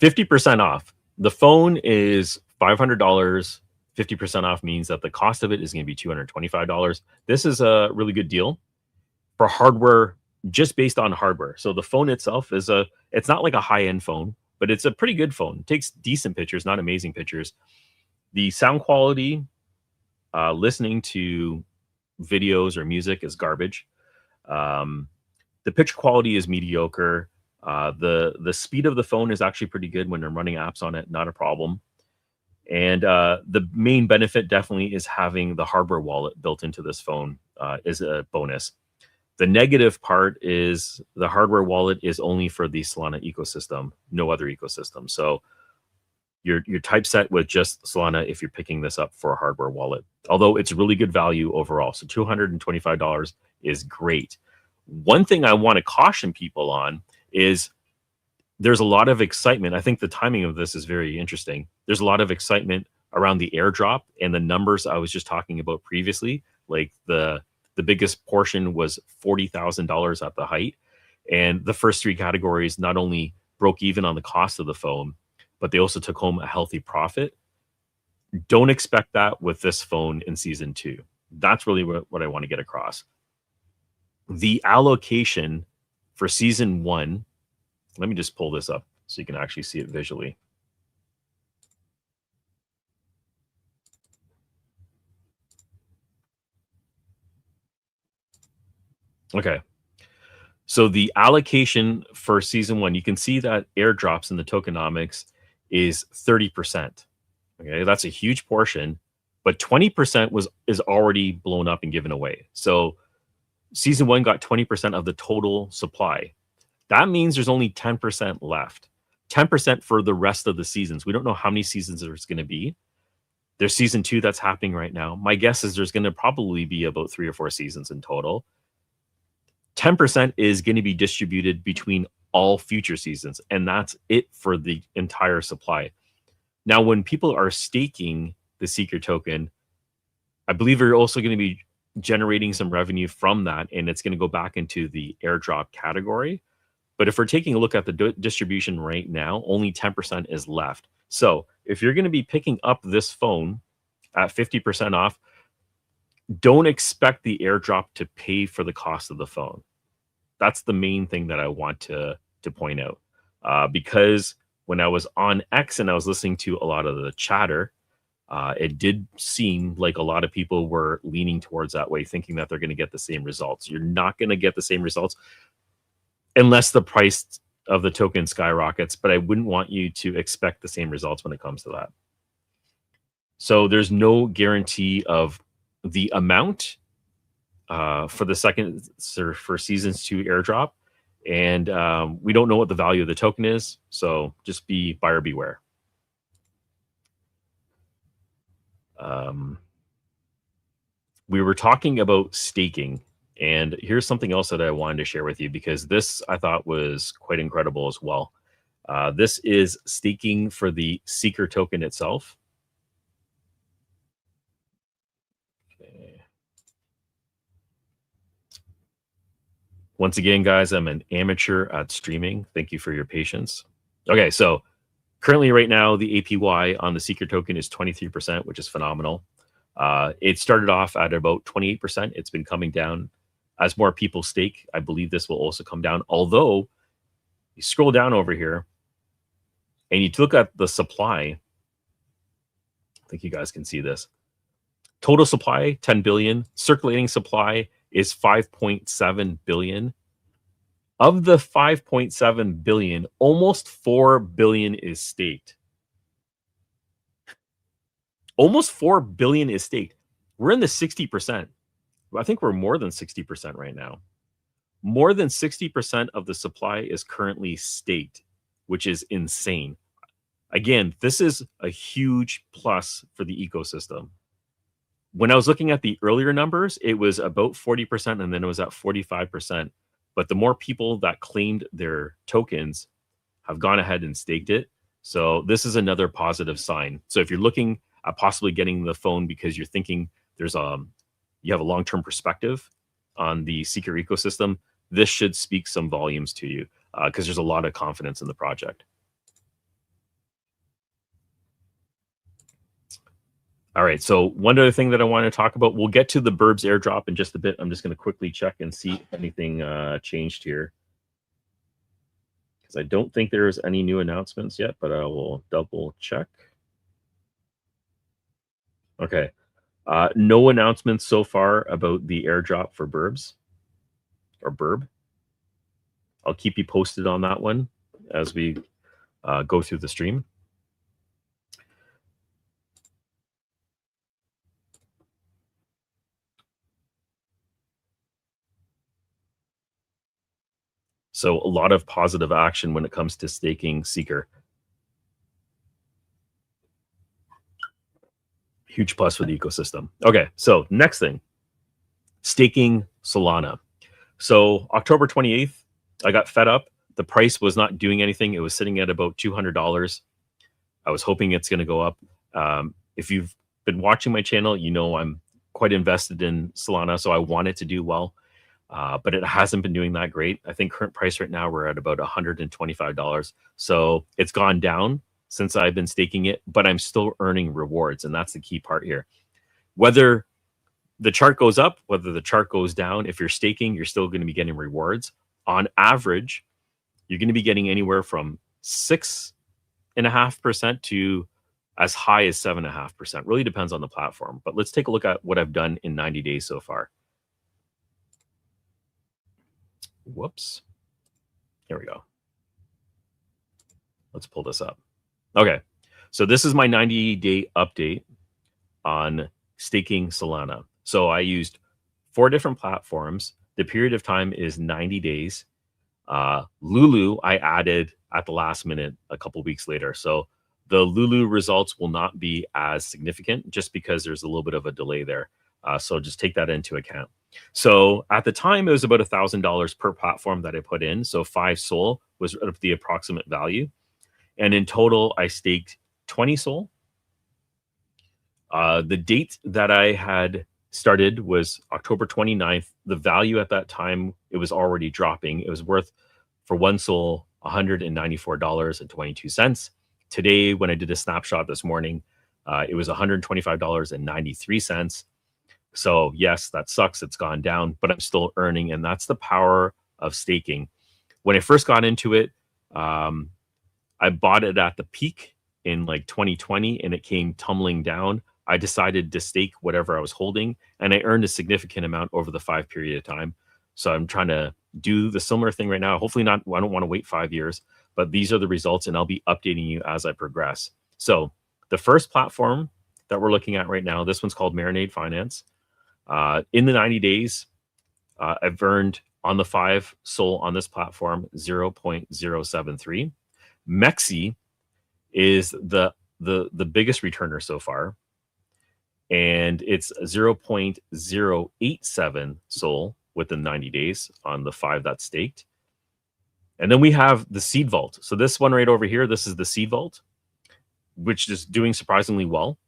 A: 50% off. The phone is $500. 50% off means that the cost of it is going to be $225. This is a really good deal for hardware, just based on hardware. So the phone itself it's not like a high-end phone, but it's a pretty good phone. It takes decent pictures, not amazing pictures. The sound quality, listening to videos or music is garbage. The picture quality is mediocre. The speed of the phone is actually pretty good when I'm running apps on it, not a problem. And the main benefit definitely is having the hardware wallet built into this phone is a bonus. The negative part is the hardware wallet is only for the Solana ecosystem, no other ecosystem. So you're typeset with just Solana if you're picking this up for a hardware wallet, although it's really good value overall. So $225 is great. One thing I want to caution people on is there's a lot of excitement. I think the timing of this is very interesting. There's a lot of excitement around the airdrop and the numbers I was just talking about previously. Like the biggest portion was $40,000 at the height. And the first three categories not only broke even on the cost of the phone, but they also took home a healthy profit. Don't expect that with this phone in season 2. That's really what I want to get across. The allocation for season 1, let me just pull this up so you can actually see it visually. Okay. So the allocation for season 1, you can see that airdrops in the tokenomics is 30%. Okay, that's a huge portion, but 20% is already blown up and given away. So season 1 got 20% of the total supply. That means there's only 10% left. 10% for the rest of the seasons. We don't know how many seasons there's going to be. There's season 2 that's happening right now. My guess is there's going to probably be about 3 or 4 seasons in total. 10% is going to be distributed between all future seasons, and that's it for the entire supply. Now, when people are staking the Seeker token, I believe we're also going to be generating some revenue from that, and it's going to go back into the airdrop category. But if we're taking a look at the distribution right now, only 10% is left. So if you're going to be picking up this phone at 50% off, don't expect the airdrop to pay for the cost of the phone. That's the main thing that I want to point out. Because when I was on X and I was listening to a lot of the chatter, it did seem like a lot of people were leaning towards that way, thinking that they're going to get the same results. You're not going to get the same results unless the price of the token skyrockets, but I wouldn't want you to expect the same results when it comes to that. So there's no guarantee of the amount for seasons 2 airdrop, and we don't know what the value of the token is, so just be buyer beware. We were talking about staking, and here's something else that I wanted to share with you, because this I thought was quite incredible as well. This is staking for the Seeker token itself. Okay. Once again, guys, I'm an amateur at streaming. Thank you for your patience. Okay, so currently right now, the APY on the Seeker token is 23%, which is phenomenal. It started off at about 28%. It's been coming down as more people stake. I believe this will also come down, although You scroll down over here and you look at the supply. I think you guys can see this. Total supply, 10 billion. Circulating supply is 5.7 billion. Of the 5.7 billion, almost 4 billion is staked. Almost 4 billion is staked. We're in the 60%. I think we're more than 60% right now. More than 60% of the supply is currently staked, which is insane. Again, this is a huge plus for the ecosystem. When I was looking at the earlier numbers, it was about 40% and then it was at 45%. But the more people that claimed their tokens have gone ahead and staked it. So this is another positive sign. So if you're looking at possibly getting the phone because you're thinking there's you have a long-term perspective on the Seeker ecosystem, this should speak some volumes to you because there's a lot of confidence in the project. All right, so one other thing that I want to talk about, we'll get to the BIRB's airdrop in just a bit. I'm just going to quickly check and see if anything changed here. Because I don't think there's any new announcements yet, but I will double check. Okay, no announcements so far about the airdrop for BIRBs or BIRB. I'll keep you posted on that one as we go through the stream. So a lot of positive action when it comes to staking Seeker. Huge plus for the ecosystem. Okay, so next thing, staking Solana. So October 28th, I got fed up. The price was not doing anything. It was sitting at about $200. I was hoping it's going to go up. If you've been watching my channel, you know I'm quite invested in Solana, so I want it to do well. But it hasn't been doing that great. I think current price right now, we're at about $125. So it's gone down since I've been staking it, but I'm still earning rewards. And that's the key part here. Whether the chart goes up, whether the chart goes down, if you're staking, you're still going to be getting rewards. On average, you're going to be getting anywhere from 6.5% to as high as 7.5%. Really depends on the platform. But let's take a look at what I've done in 90 days so far. Whoops. Here we go. Let's pull this up. Okay. So this is my 90-day update on staking Solana. So I used 4 different platforms. The period of time is 90 days. Lulu, I added at the last minute a couple weeks later. So the Lulu results will not be as significant just because there's a little bit of a delay there. So just take that into account. So at the time, it was about $1,000 per platform that I put in. So 5 SOL was the approximate value. And in total, I staked 20 SOL. The date that I had started was October 29th. The value at that time, it was already dropping. It was worth, for 1 SOL, $194.22. Today, when I did a snapshot this morning, it was $125.93. So yes, that sucks. It's gone down, but I'm still earning. And that's the power of staking. When I first got into it, I bought it at the peak in like 2020 and it came tumbling down. I decided to stake whatever I was holding and I earned a significant amount over the 5 period of time. So I'm trying to do the similar thing right now. Hopefully not, I don't want to wait 5 years, but these are the results and I'll be updating you as I progress. So the first platform that we're looking at right now, this one's called Mainnet Finance. In the 90 days, I've earned on the 5 SOL on this platform 0.073. Mexi is the biggest returner so far, and it's 0.087 SOL within 90 days on the 5 that's staked. And then we have the Seed Vault. So this one right over here, this is the Seed Vault, which is doing surprisingly well.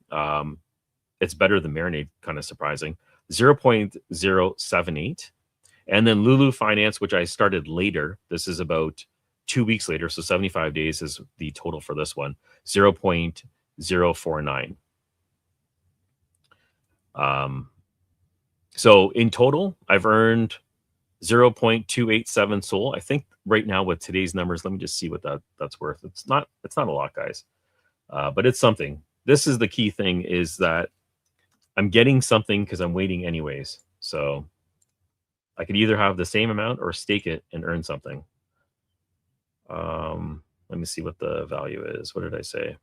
A: It's better than Mainnet, kind of surprising. 0.078. And then Lulu Finance, which I started later. This is about 2 weeks later. So 75 days is the total for this one. 0.049. So in total, I've earned 0.287 SOL. I think right now with today's numbers, let me just see what that's worth. It's not a lot, guys, but it's something. This is the key thing, is that I'm getting something because I'm waiting anyways. So I could either have the same amount or stake it and earn something. Let me see what the value is. What did I say?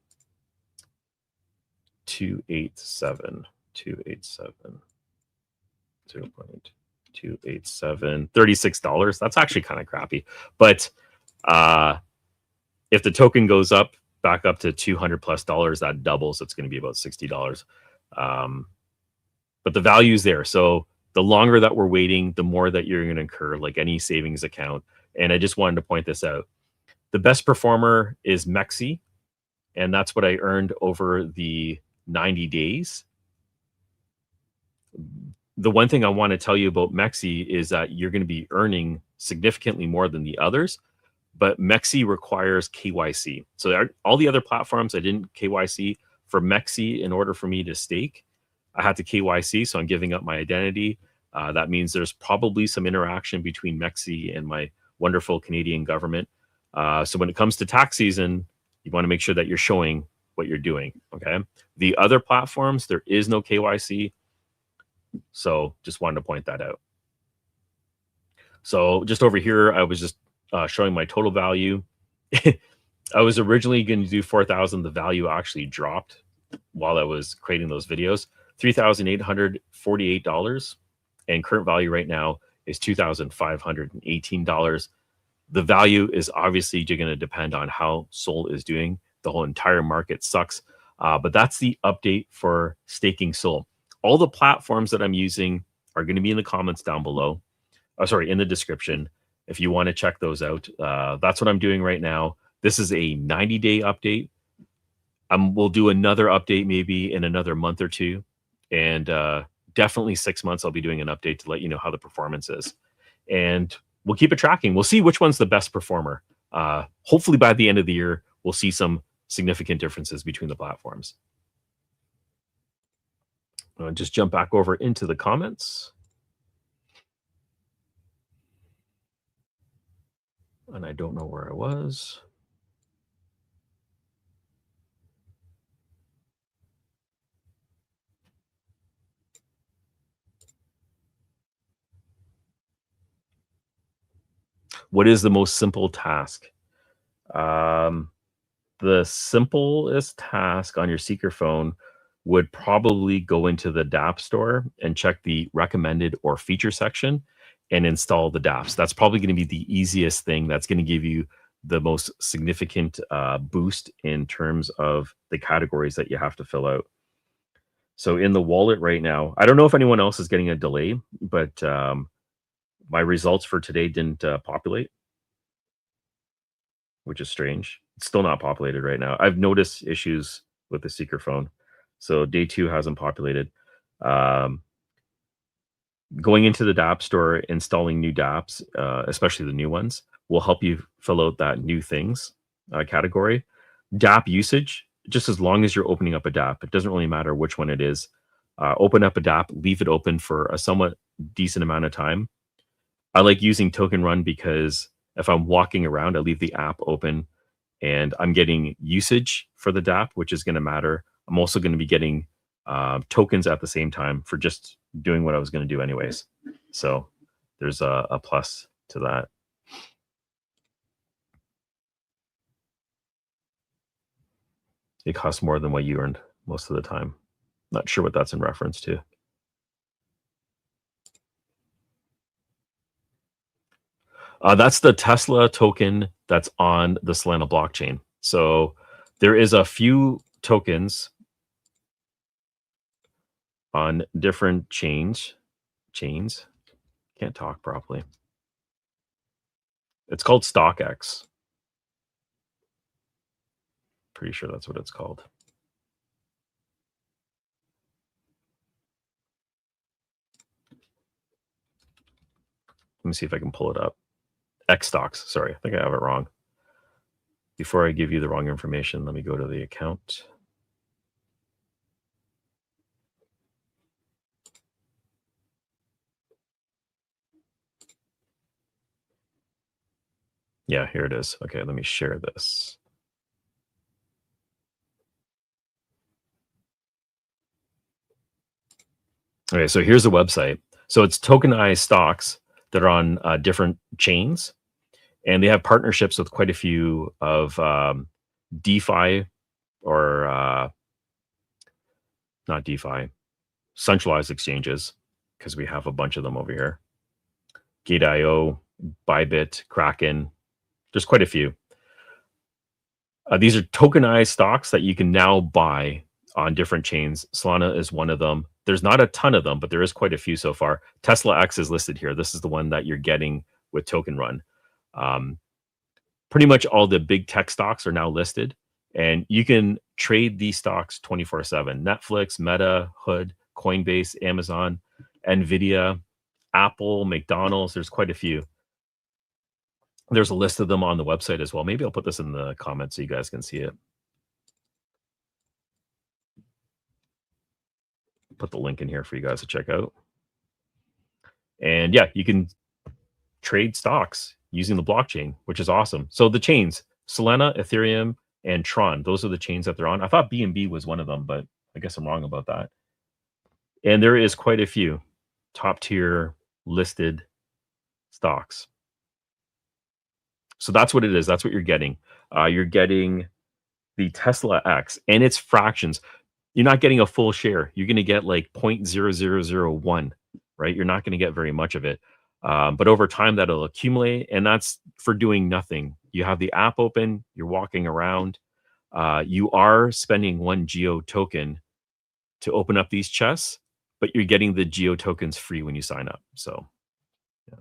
A: 287, 0.287, $36. That's actually kind of crappy. But if the token goes up back up to $200+, that doubles. It's going to be about $60. But the value is there. So the longer that we're waiting, the more that you're going to incur, like any savings account. And I just wanted to point this out. The best performer is Mexi, and that's what I earned over the 90 days. The one thing I want to tell you about Mexi is that you're going to be earning significantly more than the others, but Mexi requires KYC. So all the other platforms, I didn't KYC. For Mexi, in order for me to stake, I had to KYC, so I'm giving up my identity. That means there's probably some interaction between Mexi and my wonderful Canadian government. So when it comes to tax season, you want to make sure that you're showing what you're doing, okay? The other platforms, there is no KYC. So just wanted to point that out. So just over here, I was just showing my total value. I was originally going to do 4,000. The value actually dropped while I was creating those videos. $3,848, and current value right now is $2,518. The value is obviously going to depend on how SOL is doing. The whole entire market sucks, but that's the update for staking SOL. All the platforms that I'm using are going to be in the comments down below. Sorry, in the description, if you want to check those out. That's what I'm doing right now. This is a 90-day update. We'll do another update maybe in another month or two, and definitely 6 months I'll be doing an update to let you know how the performance is, and we'll keep it tracking. We'll see which one's the best performer. Hopefully by the end of the year, we'll see some significant differences between the platforms. I'll just jump back over into the comments. And I don't know where I was. What is the most simple task? The simplest task on your Seeker phone would probably go into the dApp store and check the recommended or feature section and install the dApps. That's probably going to be the easiest thing. That's going to give you the most significant boost in terms of the categories that you have to fill out. So in the wallet right now, I don't know if anyone else is getting a delay, but my results for today didn't populate, which is strange. It's still not populated right now. I've noticed issues with the Seeker phone. So day 2 hasn't populated. Going into the dApp store, installing new dApps, especially the new ones, will help you fill out that new things category. dApp usage, just as long as you're opening up a dApp, it doesn't really matter which one it is. Open up a dApp, leave it open for a somewhat decent amount of time. I like using Token Run because if I'm walking around, I leave the app open and I'm getting usage for the dApp, which is going to matter. I'm also going to be getting tokens at the same time for just doing what I was going to do anyways. So there's a plus to that. It costs more than what you earned most of the time. Not sure what that's in reference to. That's the Tesla token that's on the Solana blockchain. So there is a few tokens on different chains. Can't talk properly. It's called StockX. Pretty sure that's what it's called. Let me see if I can pull it up. X stocks. Sorry, I think I have it wrong. Before I give you the wrong information, let me go to the account. Yeah, here it is. Okay, let me share this. Okay, so here's the website. So it's tokenized stocks that are on different chains, and they have partnerships with quite a few of DeFi or not DeFi, centralized exchanges, because we have a bunch of them over here. Gate.io, Bybit, Kraken. There's quite a few. These are tokenized stocks that you can now buy on different chains. Solana is one of them. There's not a ton of them, but there is quite a few so far. Tesla X is listed here. This is the one that you're getting with Token Run. Um, Pretty much all the big tech stocks are now listed, and you can trade these stocks 24/7. Netflix, Meta, Hood, Coinbase, Amazon, Nvidia, Apple, McDonald's. There's quite a few. There's a list of them on the website as well. Maybe I'll put this in the comments so you guys can see it. Put the link in here for you guys to check out. And yeah, you can trade stocks using the blockchain, which is awesome. So the chains, Solana, Ethereum, and Tron, those are the chains that they're on. I thought BNB was one of them, but I guess I'm wrong about that. And there is quite a few top tier listed stocks. So that's what it is. That's what you're getting. You're getting the Tesla X and its fractions. You're not getting a full share. You're going to get like 0.0001, right? You're not going to get very much of it. But over time, that'll accumulate. And that's for doing nothing. You have the app open, you're walking around. You are spending 1 Geo token to open up these chests, but you're getting the Geo tokens free when you sign up. So, yeah.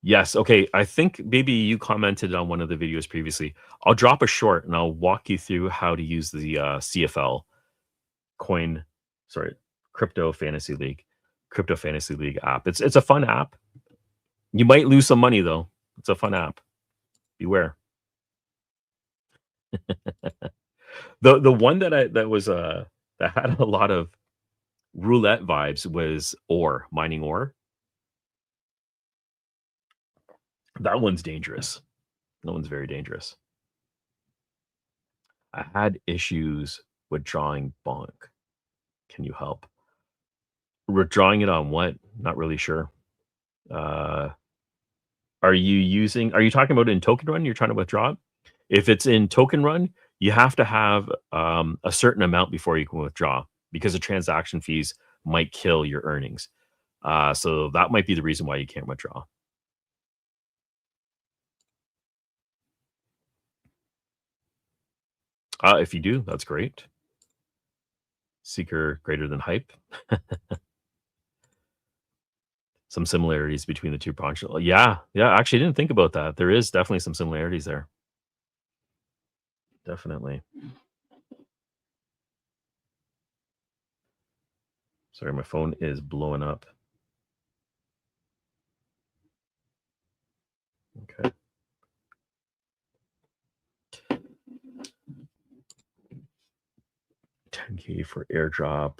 A: Yes. Okay. I think maybe you commented on one of the videos previously. I'll drop a short and I'll walk you through how to use the CFL coin, sorry, crypto fantasy league app. It's a fun app. You might lose some money though. It's a fun app. Beware. The one that was that had a lot of roulette vibes was ore, mining ore. That one's dangerous. That one's very dangerous. I had issues withdrawing bonk. Can you help? Withdrawing it on what? Not really sure. Uh, are you talking about in Token Run? You're trying to withdraw it? If it's in Token Run, you have to have a certain amount before you can withdraw because the transaction fees might kill your earnings. So that might be the reason why you can't withdraw. If you do, that's great. Seeker greater than hype. Some similarities between the two branches. Yeah, yeah. Actually, I didn't think about that. There is definitely some similarities there. Definitely. Sorry, my phone is blowing up. Okay. $10K for airdrop,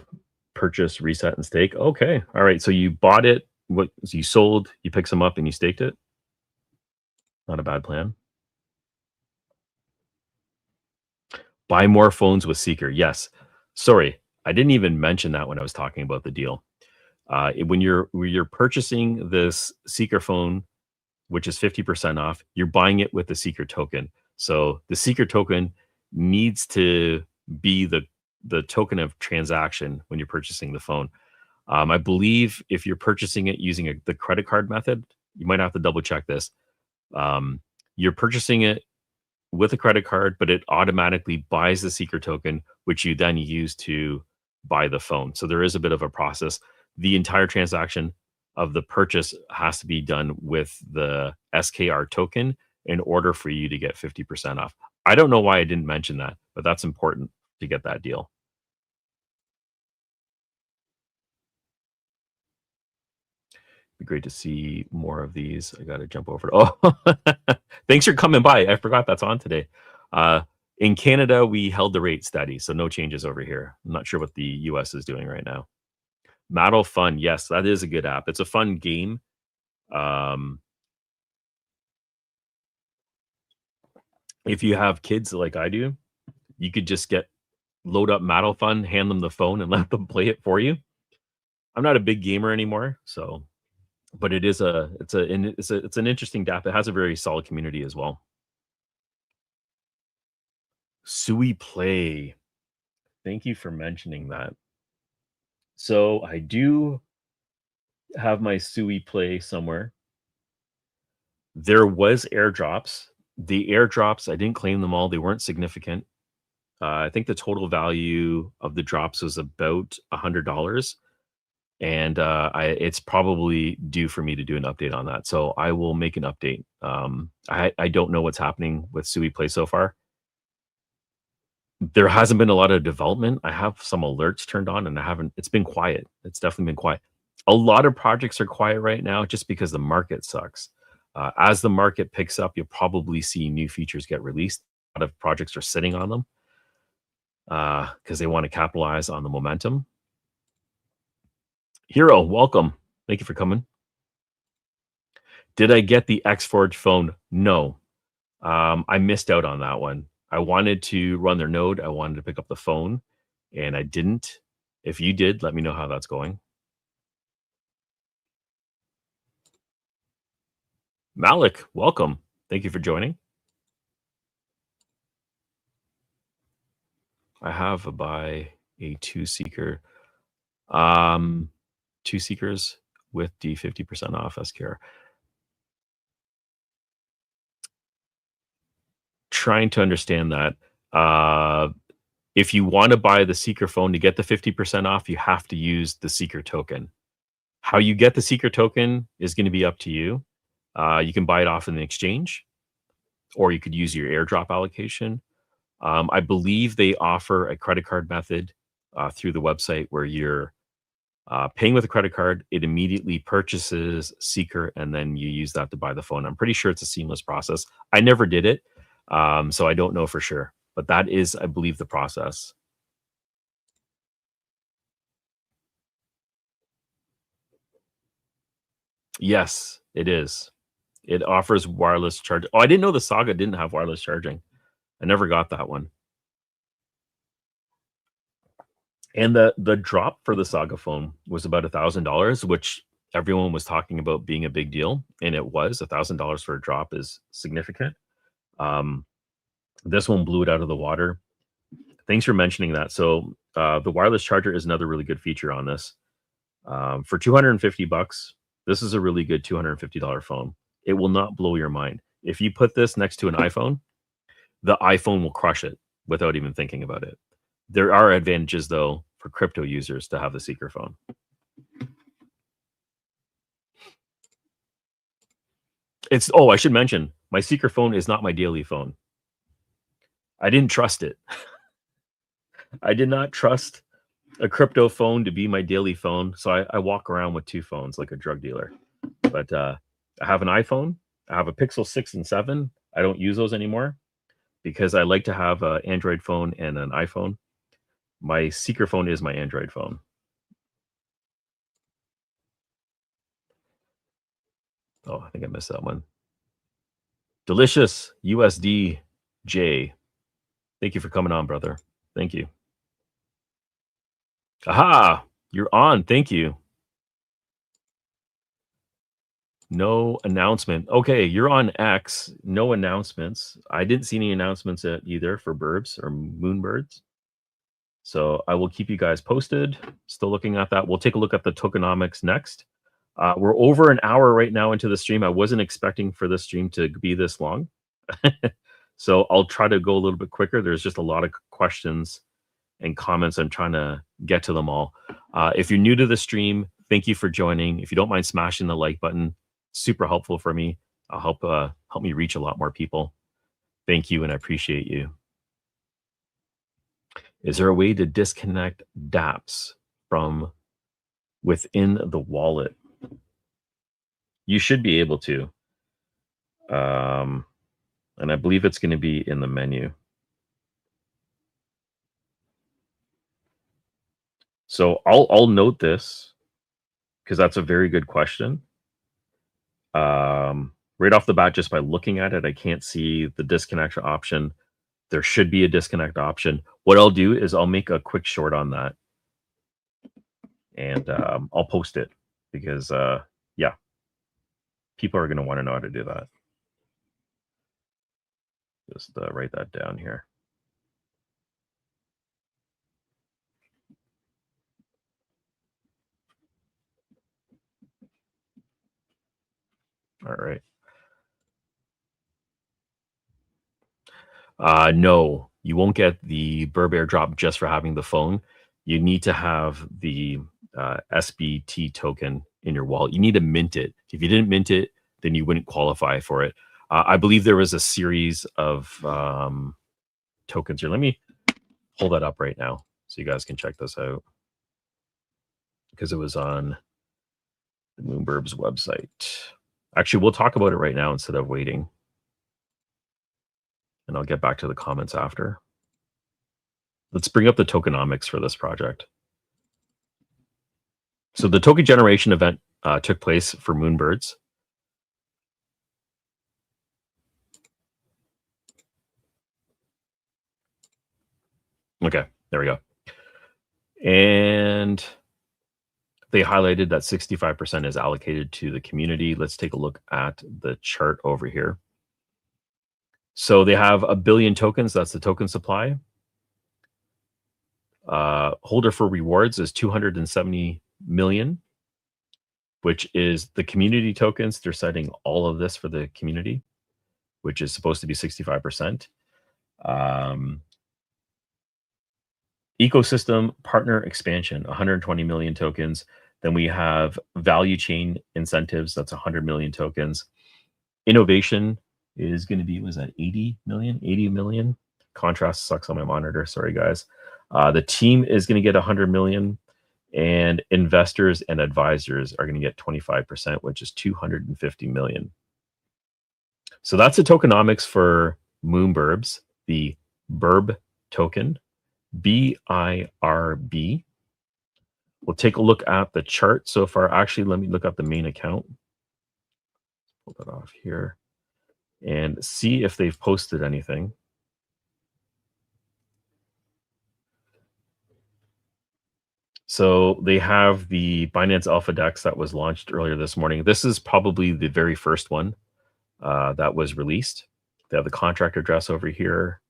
A: purchase, reset, and stake. Okay. All right. So you bought it. What you sold, you picked some up and you staked it. Not a bad plan. Buy more phones with Seeker. Yes. Sorry, I didn't even mention that when I was talking about the deal. When you're purchasing this Seeker phone, which is 50% off, you're buying it with the Seeker token. So the Seeker token needs to be the token of transaction when you're purchasing the phone. I believe if you're purchasing it using the credit card method, you might have to double check this. You're purchasing it with a credit card, but it automatically buys the Seeker token, which you then use to buy the phone. So there is a bit of a process. The entire transaction of the purchase has to be done with the SKR token in order for you to get 50% off. I don't know why I didn't mention that, but that's important to get that deal. Be great to see more of these. I got to jump over. Oh, thanks for coming by. I forgot that's on today. Uh, In Canada, we held the rate steady, so no changes over here. I'm not sure what the US is doing right now. Mattel Fun, yes, that is a good app. It's a fun game. Um, if you have kids like I do, you could just load up Mattel Fun, hand them the phone, and let them play it for you. I'm not a big gamer anymore, so but it's an interesting app. It has a very solid community as well. Sui Play. Thank you for mentioning that. So I do have my Sui Play somewhere. There was airdrops. The airdrops, I didn't claim them all. They weren't significant. I think the total value of the drops was about $100, and it's probably due for me to do an update on that. So I will make an update. I don't know what's happening with Sui Play so far. There hasn't been a lot of development. I have some alerts turned on, and I haven't. It's been quiet. It's definitely been quiet. A lot of projects are quiet right now, just because the market sucks. As the market picks up, you'll probably see new features get released. A lot of projects are sitting on them because they want to capitalize on the momentum. Hero, welcome. Thank you for coming. Did I get the Xforge phone? No. I missed out on that one. I wanted to run their node. I wanted to pick up the phone, and I didn't. If you did, let me know how that's going. Malik, welcome. Thank you for joining. I have a 2 Seeker. 2 Seekers with the 50% off SKR. Trying to understand that. If you want to buy the Seeker phone to get the 50% off, you have to use the Seeker token. How you get the Seeker token is going to be up to you. You can buy it off in the exchange, or you could use your airdrop allocation. I believe they offer a credit card method through the website where you're paying with a credit card. It immediately purchases Seeker, and then you use that to buy the phone. I'm pretty sure it's a seamless process. I never did it, so I don't know for sure. But that is, I believe, the process. Yes, it is. It offers wireless charge. Oh, I didn't know the Saga didn't have wireless charging. I never got that one. And the drop for the Saga phone was about $1,000, which everyone was talking about being a big deal, and it was. $1,000 for a drop is significant. Um, this one blew it out of the water. Thanks for mentioning that. So the wireless charger is another really good feature on this. For $250, this is a really good $250 phone. It will not blow your mind. If you put this next to an iPhone, the iPhone will crush it without even thinking about it. There are advantages, though, for crypto users to have the Seeker phone. I should mention, my Seeker phone is not my daily phone. I didn't trust it. I did not trust a crypto phone to be my daily phone, so I walk around with 2 phones like a drug dealer. But I have an iPhone. I have a Pixel 6 and 7. I don't use those anymore because I like to have an Android phone and an iPhone. My Seeker phone is my Android phone. Oh, I think I missed that one. Delicious USDJ. Thank you for coming on, brother. Thank you. Aha! You're on. Thank you. No announcement. Okay, you're on X. No announcements. I didn't see any announcements either for Burbs or Moonbirds. So I will keep you guys posted. Still looking at that. We'll take a look at the tokenomics next. We're over an hour right now into the stream. I wasn't expecting for this stream to be this long. So I'll try to go a little bit quicker. There's just a lot of questions and comments. I'm trying to get to them all. If you're new to the stream, thank you for joining. If you don't mind smashing the like button, super helpful for me. I'll help me reach a lot more people. Thank you, and I appreciate you. Is there a way to disconnect dApps from within the wallet? You should be able to. And I believe it's going to be in the menu. So I'll note this because that's a very good question. Right off the bat, just by looking at it, I can't see the disconnect option. There should be a disconnect option. What I'll do is I'll make a quick short on that, and I'll post it because yeah, people are going to want to know how to do that. Just write that down here. All right. No, you won't get the BIRB airdrop just for having the phone. You need to have the SBT token in your wallet. You need to mint it. If you didn't mint it, then you wouldn't qualify for it. I believe there was a series of tokens here. Let me pull that up right now so you guys can check this out because it was on the Moonbird's website. Actually, we'll talk about it right now instead of waiting. And I'll get back to the comments after. Let's bring up the tokenomics for this project. So the token generation event took place for Moonbirds. Okay, there we go. And they highlighted that 65% is allocated to the community. Let's take a look at the chart over here. So they have 1 billion tokens. That's the token supply. Holder for rewards is 270 million, which is the community tokens. They're citing all of this for the community, which is supposed to be 65%. Ecosystem partner expansion, 120 million tokens. Then we have value chain incentives. That's 100 million tokens. Innovation is going to be, was that 80 million? 80 million. Contrast sucks on my monitor. Sorry, guys. The team is going to get 100 million. And investors and advisors are going to get 25%, which is 250 million. So that's the tokenomics for Moonbirbs, the BIRB token, BIRB. We'll take a look at the chart so far. Actually, let me look up the main account. Pull that off here and see if they've posted anything. So they have the Binance Alpha Dex that was launched earlier this morning. This is probably the very first one that was released. They have the contract address over here.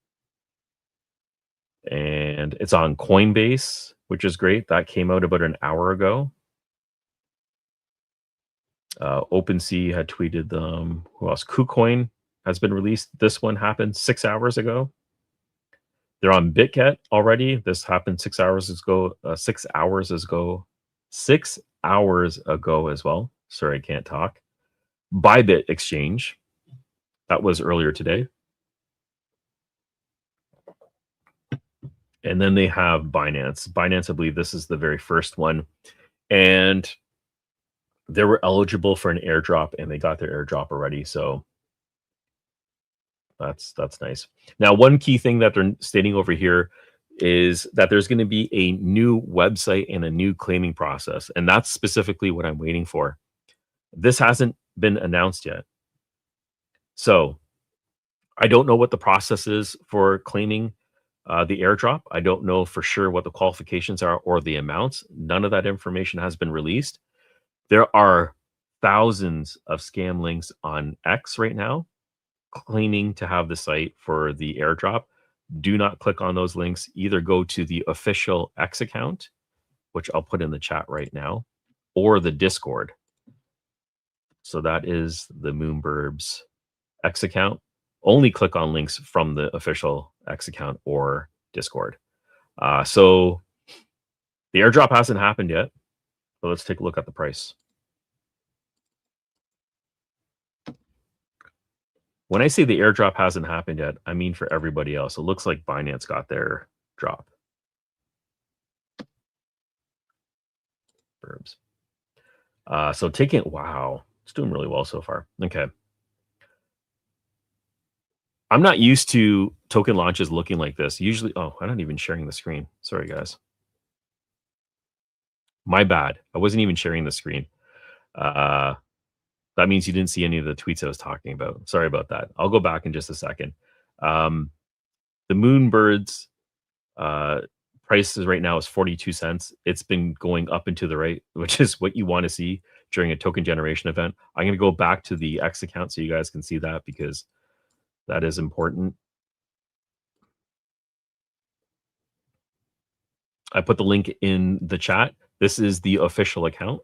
A: And it's on Coinbase, which is great. That came out about an hour ago. OpenSea had tweeted them. Who else? KuCoin has been released. This one happened 6 hours ago. They're on BitGet already. This happened 6 hours ago. 6 hours ago. 6 hours ago as well. Sorry, I can't talk. Bybit Exchange. That was earlier today. And then they have Binance. Binance, I believe this is the very first one. And they were eligible for an airdrop and they got their airdrop already. So that's nice. Now, one key thing that they're stating over here is that there's going to be a new website and a new claiming process. And that's specifically what I'm waiting for. This hasn't been announced yet. So I don't know what the process is for claiming the airdrop. I don't know for sure what the qualifications are or the amounts. None of that information has been released. There are thousands of scam links on X right now claiming to have the site for the airdrop. Do not click on those links. Either go to the official X account, which I'll put in the chat right now, or the Discord. So that is the Moonbirbs X account. Only click on links from the official X account or Discord. So the airdrop hasn't happened yet, but let's take a look at the price. When I say the airdrop hasn't happened yet, I mean for everybody else. It looks like Binance got their drop. Birbs. So taking, wow, it's doing really well so far. Okay. I'm not used to token launches looking like this. Usually, oh, I'm not even sharing the screen. Sorry, guys. My bad. I wasn't even sharing the screen. That means you didn't see any of the tweets I was talking about. Sorry about that. I'll go back in just a second. The Moonbirds price is right now is 42 cents. It's been going up and to the right, which is what you want to see during a token generation event. I'm going to go back to the X account so you guys can see that, because that is important. I put the link in the chat. This is the official account.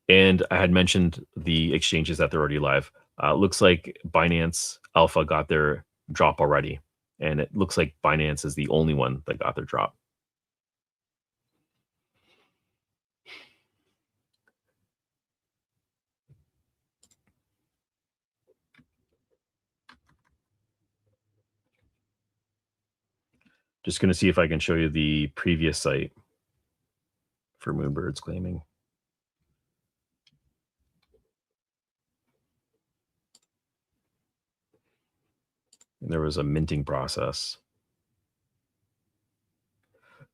A: And I had mentioned the exchanges that they're already live. Looks like Binance Alpha got their drop already. And it looks like Binance is the only one that got their drop. Just going to see if I can show you the previous site for Moonbirds claiming. And there was a minting process.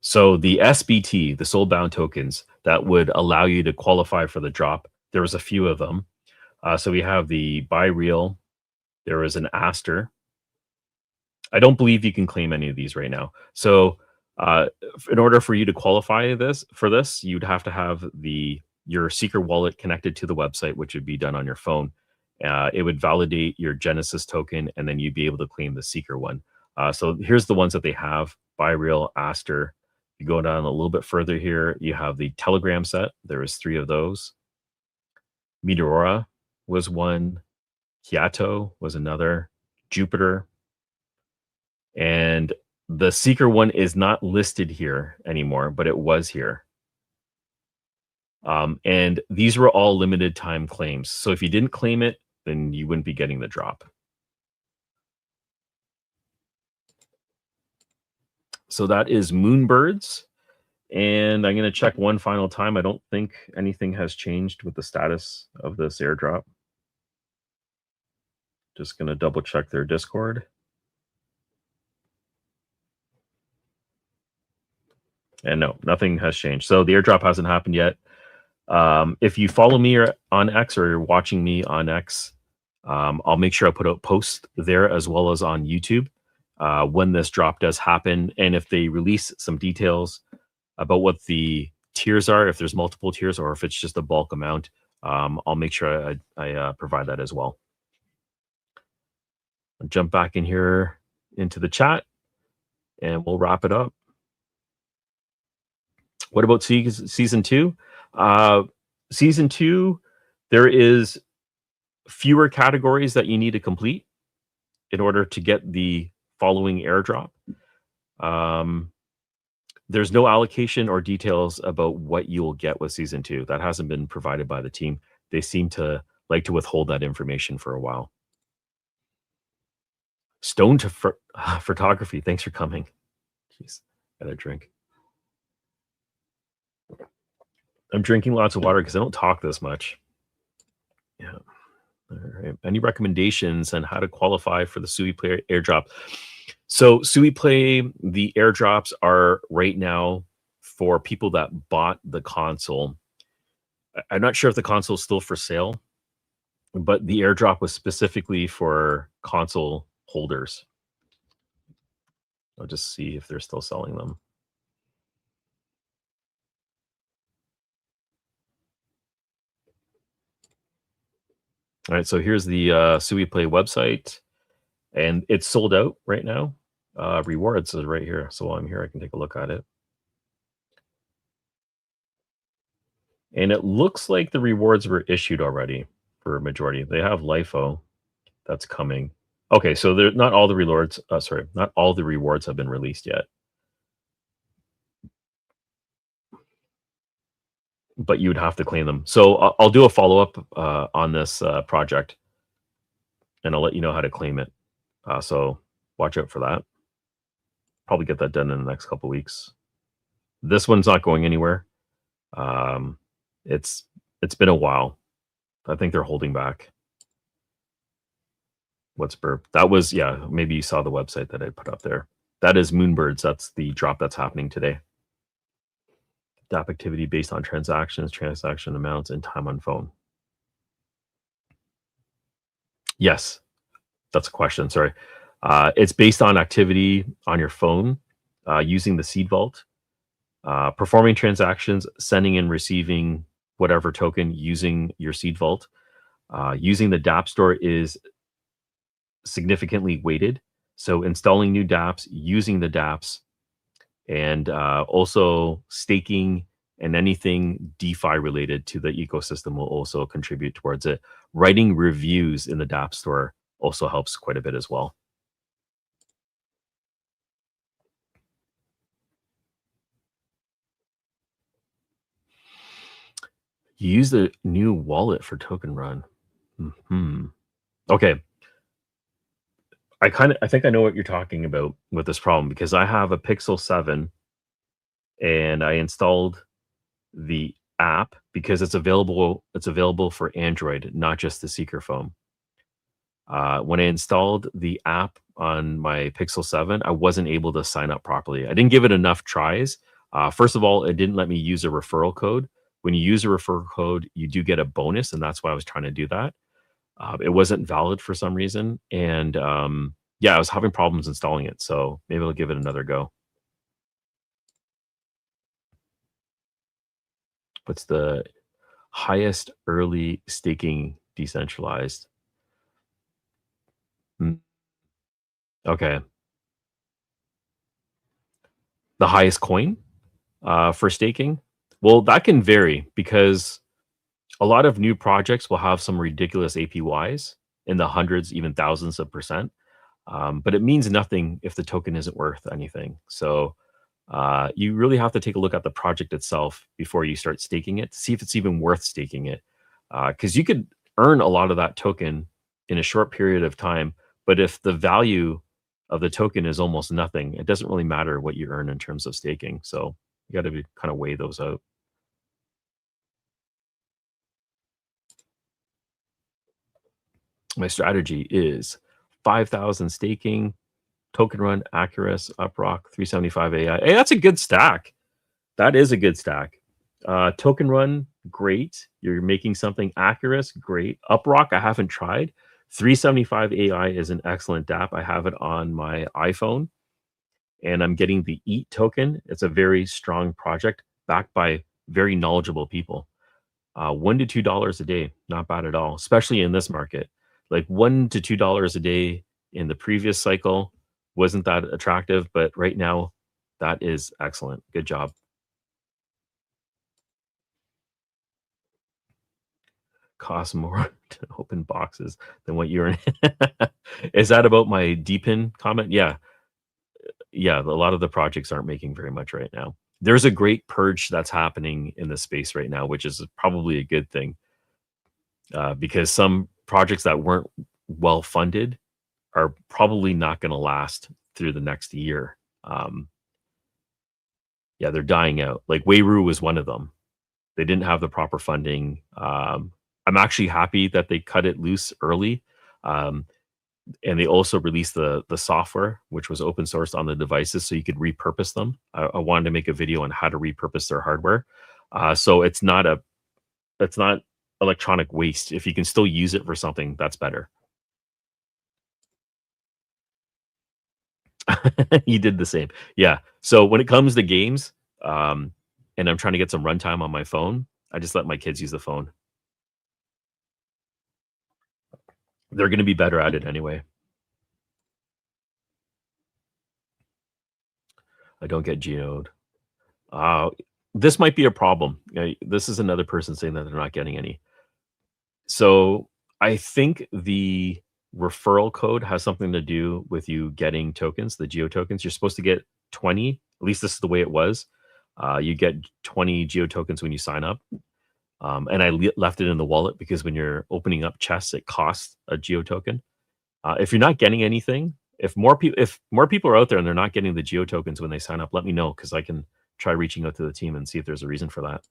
A: So the SBT, the soul-bound tokens that would allow you to qualify for the drop, there was a few of them. So we have the Buy Real. There was an Aster. I don't believe you can claim any of these right now. So in order for you to qualify for this, you'd have to have your Seeker wallet connected to the website, which would be done on your phone. It would validate your Genesis token, and then you'd be able to claim the Seeker one. So here's the ones that they have: Buy Real, Aster. You go down a little bit further here, you have the Telegram set. There was 3 of those. Meteora was one. Hiato was another. Jupiter. And the Seeker one is not listed here anymore, but it was here. And these were all limited time claims. So if you didn't claim it, then you wouldn't be getting the drop. So that is Moonbirds. And I'm going to check one final time. I don't think anything has changed with the status of this airdrop. Just going to double check their Discord. And no, nothing has changed. So the airdrop hasn't happened yet. If you follow me on X, or you're watching me on X, I'll make sure I put out posts there as well as on YouTube when this drop does happen. And if they release some details about what the tiers are, if there's multiple tiers or if it's just a bulk amount, I'll make sure I provide that as well. I'll jump back in here into the chat and we'll wrap it up. What about season 2? Season 2, there is fewer categories that you need to complete in order to get the following airdrop. There's no allocation or details about what you will get with season 2. That hasn't been provided by the team. They seem to like to withhold that information for a while. Stone to photography. Thanks for coming. Jeez, got a drink. I'm drinking lots of water because I don't talk this much. Yeah. All right. Any recommendations on how to qualify for the Sui Play airdrop? So Sui Play, the airdrops are right now for people that bought the console. I'm not sure if the console is still for sale, but the airdrop was specifically for console holders. I'll just see if they're still selling them. All right, so here's the Sui Play website, and it's sold out right now. Rewards is right here. So while I'm here, I can take a look at it. And it looks like the rewards were issued already for a majority. They have LIFO that's coming. Okay, so they're not all the rewards. Not all the rewards have been released yet. But you would have to claim them. So I'll do a follow-up on this project, and I'll let you know how to claim it. So watch out for that. Probably get that done in the next couple weeks. This one's not going anywhere. It's been a while. I think they're holding back. What's BIRB? That was, yeah, maybe you saw the website that I put up there. That is Moonbirds. That's the drop that's happening today. DApp activity based on transactions, transaction amounts, and time on phone. Yes, that's a question. Sorry. It's based on activity on your phone using the seed vault, performing transactions, sending and receiving whatever token using your seed vault. Using the DApp store is significantly weighted. So installing new dApps, using the dApps, and also staking and anything DeFi related to the ecosystem will also contribute towards it. Writing reviews in the dApp store also helps quite a bit as well. You use the new wallet for token run. Okay. I think I know what you're talking about with this problem because I have a Pixel 7 and I installed the app because it's available for Android, not just the Seeker phone. When I installed the app on my Pixel 7, I wasn't able to sign up properly. I didn't give it enough tries. First of all, it didn't let me use a referral code. When you use a referral code, you do get a bonus, and that's why I was trying to do that. It wasn't valid for some reason, and yeah, I was having problems installing it. So maybe I'll give it another go. What's the highest early staking decentralized? Mm, okay, the highest coin for staking. Well, that can vary because a lot of new projects will have some ridiculous APYs in the hundreds, even thousands of percent. But it means nothing if the token isn't worth anything. So you really have to take a look at the project itself before you start staking it to see if it's even worth staking it. Because you could earn a lot of that token in a short period of time. But if the value of the token is almost nothing, it doesn't really matter what you earn in terms of staking. So you got to kind of weigh those out. My strategy is 5,000 staking, token run, Accurus, Uprock, 375 AI. Hey, that's a good stack. That is a good stack. Token run, great. You're making something Accurus, great. Uprock, I haven't tried. 375 AI is an excellent dApp. I have it on my iPhone, and I'm getting the EAT token. It's a very strong project backed by very knowledgeable people. $1 to $2 a day, not bad at all, especially in this market. Like $1 to $2 a day in the previous cycle wasn't that attractive, but right now, that is excellent. Good job. Costs more to open boxes than what you earn. Is that about my DePIN comment? Yeah, yeah. A lot of the projects aren't making very much right now. There's a great purge that's happening in the space right now, which is probably a good thing because some projects that weren't well funded are probably not going to last through the next year. Um, yeah, they're dying out. Like Wayru was one of them. They didn't have the proper funding. I'm actually happy that they cut it loose early, um, and they also released the software, which was open sourced on the devices, so you could repurpose them. I wanted to make a video on how to repurpose their hardware, so it's not electronic waste. If you can still use it for something, that's better. He did the same. Yeah. So when it comes to games, um, and I'm trying to get some runtime on my phone, I just let my kids use the phone. They're going to be better at it anyway. I don't get geode. Uh, this might be a problem. This is another person saying that they're not getting any. So I think the referral code has something to do with you getting tokens, the geo tokens. You're supposed to get 20. At least this is the way it was. You get 20 geo tokens when you sign up. And I left it in the wallet because when you're opening up chests, it costs a geo token. If you're not getting anything, if more people are out there and they're not getting the geo tokens when they sign up, let me know because I can try reaching out to the team and see if there's a reason for that.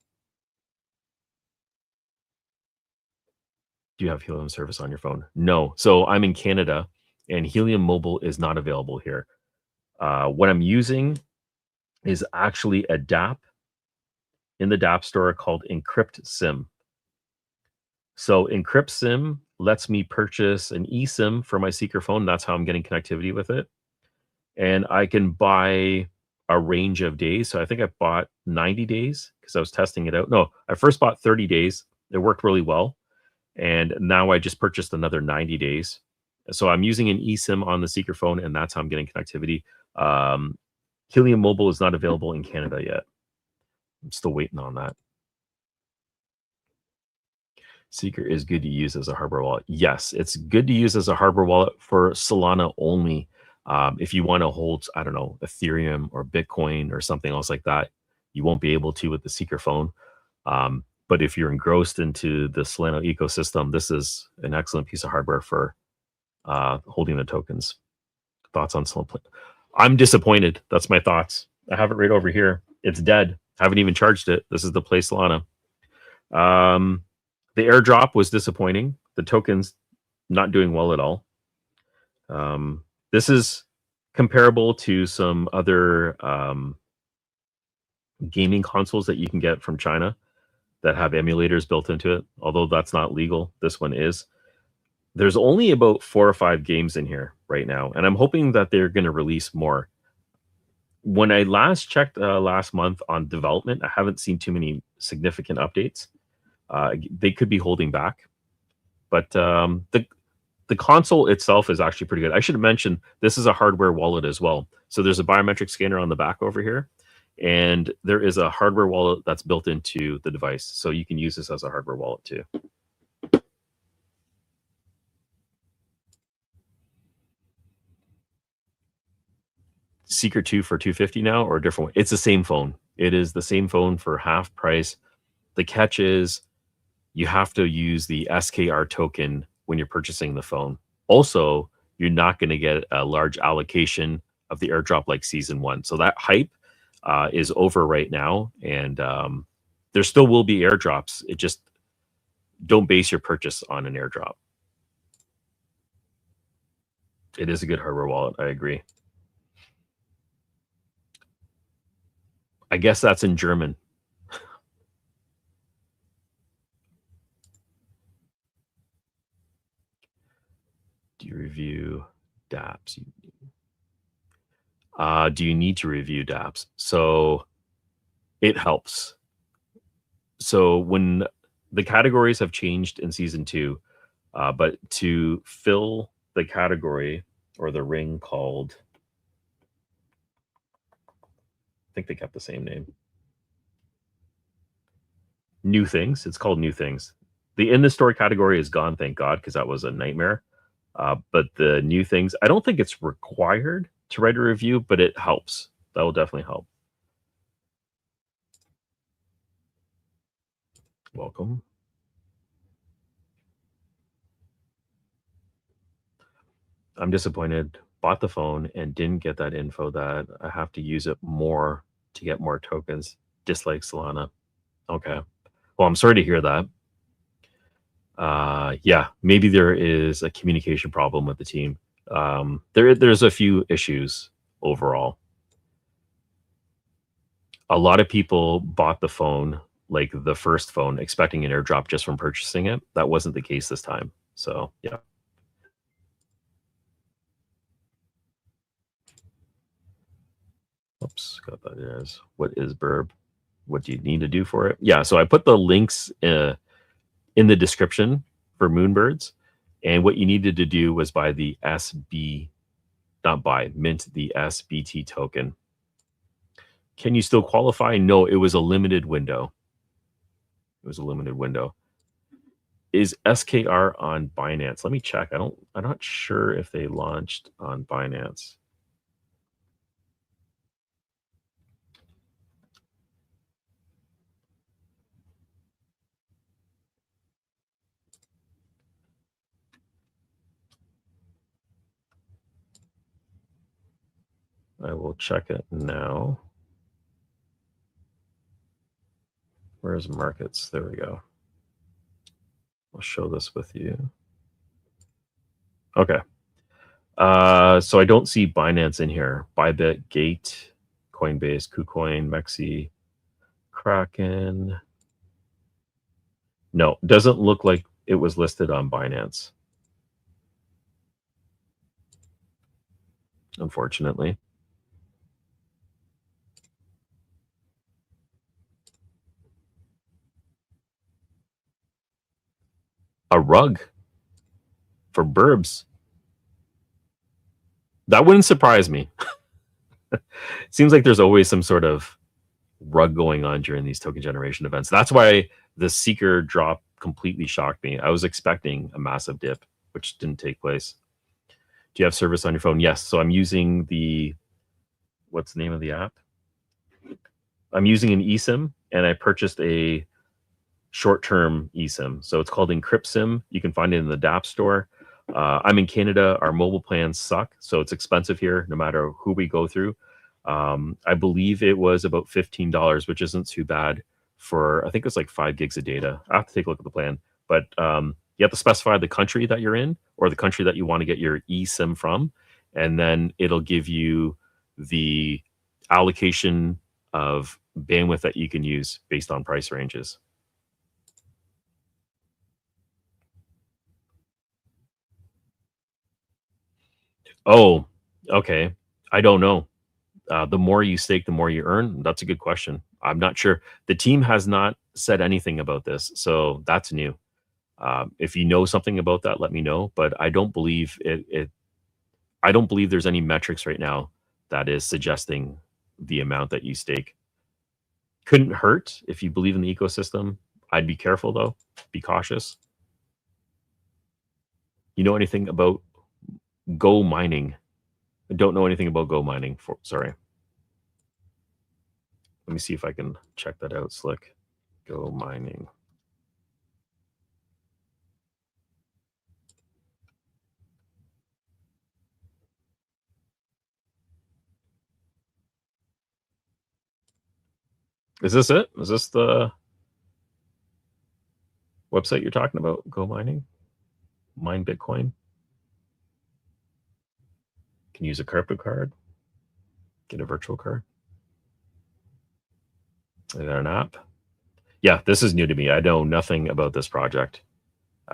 A: Do you have Helium service on your phone? No. So I'm in Canada, and Helium Mobile is not available here. What I'm using is actually a DApp in the DApp store called Encrypt SIM. So Encrypt SIM lets me purchase an eSIM for my Seeker phone. That's how I'm getting connectivity with it. And I can buy a range of days. So I think I bought 90 days because I was testing it out. No, I first bought 30 days. It worked really well. And now I just purchased another 90 days. So I'm using an eSIM on the Seeker phone, and that's how I'm getting connectivity. Um, Helium Mobile is not available in Canada yet. I'm still waiting on that. Seeker is good to use as a hardware wallet. Yes, it's good to use as a hardware wallet for Solana only. If you want to hold, I don't know, Ethereum or Bitcoin or something else like that, you won't be able to with the Seeker phone. But if you're engrossed into the Solana ecosystem, this is an excellent piece of hardware for holding the tokens. Thoughts on Solana? I'm disappointed. That's my thoughts. I have it right over here. It's dead. Haven't even charged it. This is the Play Solana. The airdrop was disappointing. The tokens not doing well at all. This is comparable to some other gaming consoles that you can get from China that have emulators built into it. Although that's not legal, this one is. There's only about 4 or 5 games in here right now, and I'm hoping that they're going to release more. When I last checked last month on development, I haven't seen too many significant updates. They could be holding back, but the console itself is actually pretty good. I should have mentioned this is a hardware wallet as well. So there's a biometric scanner on the back over here, and there is a hardware wallet that's built into the device. So you can use this as a hardware wallet too. Seeker 2 for 250 now, or a different one? It's the same phone. It is the same phone for half price. The catch is you have to use the SKR token when you're purchasing the phone. Also, you're not going to get a large allocation of the airdrop like season 1. So that hype is over right now, and there still will be airdrops. It just don't base your purchase on an airdrop. It is a good hardware wallet. I agree. I guess that's in German. Do you review dApps? Do you need to review dApps? So it helps. So when the categories have changed in season 2, but to fill the category or the ring called, I think they kept the same name. New things. It's called new things. The in the store category is gone, thank God, because that was a nightmare. But the new things, I don't think it's required to write a review, but it helps. That will definitely help. Welcome. I'm disappointed. Bought the phone and didn't get that info that I have to use it more to get more tokens. Dislike Solana. Okay. Well, I'm sorry to hear that. Yeah, maybe there is a communication problem with the team. There's a few issues overall. A lot of people bought the phone, like the first phone, expecting an airdrop just from purchasing it. That wasn't the case this time. So yeah. Oops, got that as what is BIRB? What do you need to do for it? Yeah, so I put the links in the description for Moonbirds, and what you needed to do was buy the mint the SBT token. Can you still qualify? No, it was a limited window. It was a limited window. Is SKR on Binance? Let me check. I'm not sure if they launched on Binance. I will check it now. Where's markets? There we go. I'll show this with you. Okay. So I don't see Binance in here. Bybit, Gate, Coinbase, KuCoin, Mexi, Kraken. No, doesn't look like it was listed on Binance, unfortunately. A rug for Burbs. That wouldn't surprise me. Seems like there's always some sort of rug going on during these token generation events. That's why the Seeker drop completely shocked me. I was expecting a massive dip, which didn't take place. Do you have service on your phone? Yes. So I'm using what's the name of the app? I'm using an eSIM, and I purchased a short-term eSIM. So it's called EncryptSIM. You can find it in the DApp store. I'm in Canada. Our mobile plans suck, so it's expensive here no matter who we go through. I believe it was about $15, which isn't too bad for, I think it's like 5 gigs of data. I have to take a look at the plan. But you have to specify the country that you're in or the country that you want to get your eSIM from. And then it'll give you the allocation of bandwidth that you can use based on price ranges. Oh, okay. I don't know. The more you stake, the more you earn. That's a good question. I'm not sure. The team has not said anything about this, so that's new. If you know something about that, let me know. But I don't believe I don't believe there's any metrics right now that is suggesting the amount that you stake. Couldn't hurt if you believe in the ecosystem. I'd be careful though. Be cautious. You know anything about Go mining? I don't know anything about Go mining. Sorry. Let me see if I can check that out. Slick. Go mining. Is this it? Is this the website you're talking about? Go mining? Mine Bitcoin? Can use a crypto card? Get a virtual card? Is that an app? Yeah, this is new to me. I know nothing about this project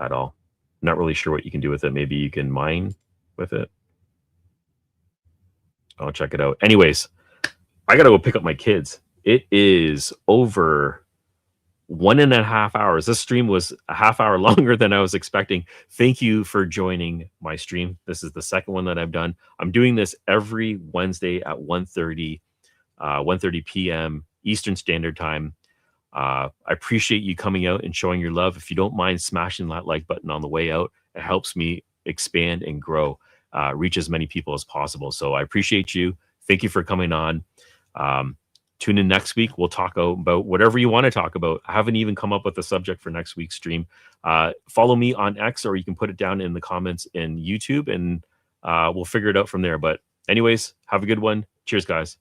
A: at all. Not really sure what you can do with it. Maybe you can mine with it. I'll check it out. Anyways, I got to go pick up my kids. It is over 1.5 hours. This stream was a half hour longer than I was expecting. Thank you for joining my stream. This is the second one that I've done. I'm doing this every Wednesday at 1:30 p.m. Eastern Standard Time. I appreciate you coming out and showing your love. If you don't mind smashing that like button on the way out, it helps me expand and grow, reach as many people as possible. So I appreciate you. Thank you for coming on. Tune in next week. We'll talk about whatever you want to talk about. I haven't even come up with a subject for next week's stream. Follow me on X, or you can put it down in the comments in YouTube, and we'll figure it out from there. But anyways, have a good one. Cheers, guys.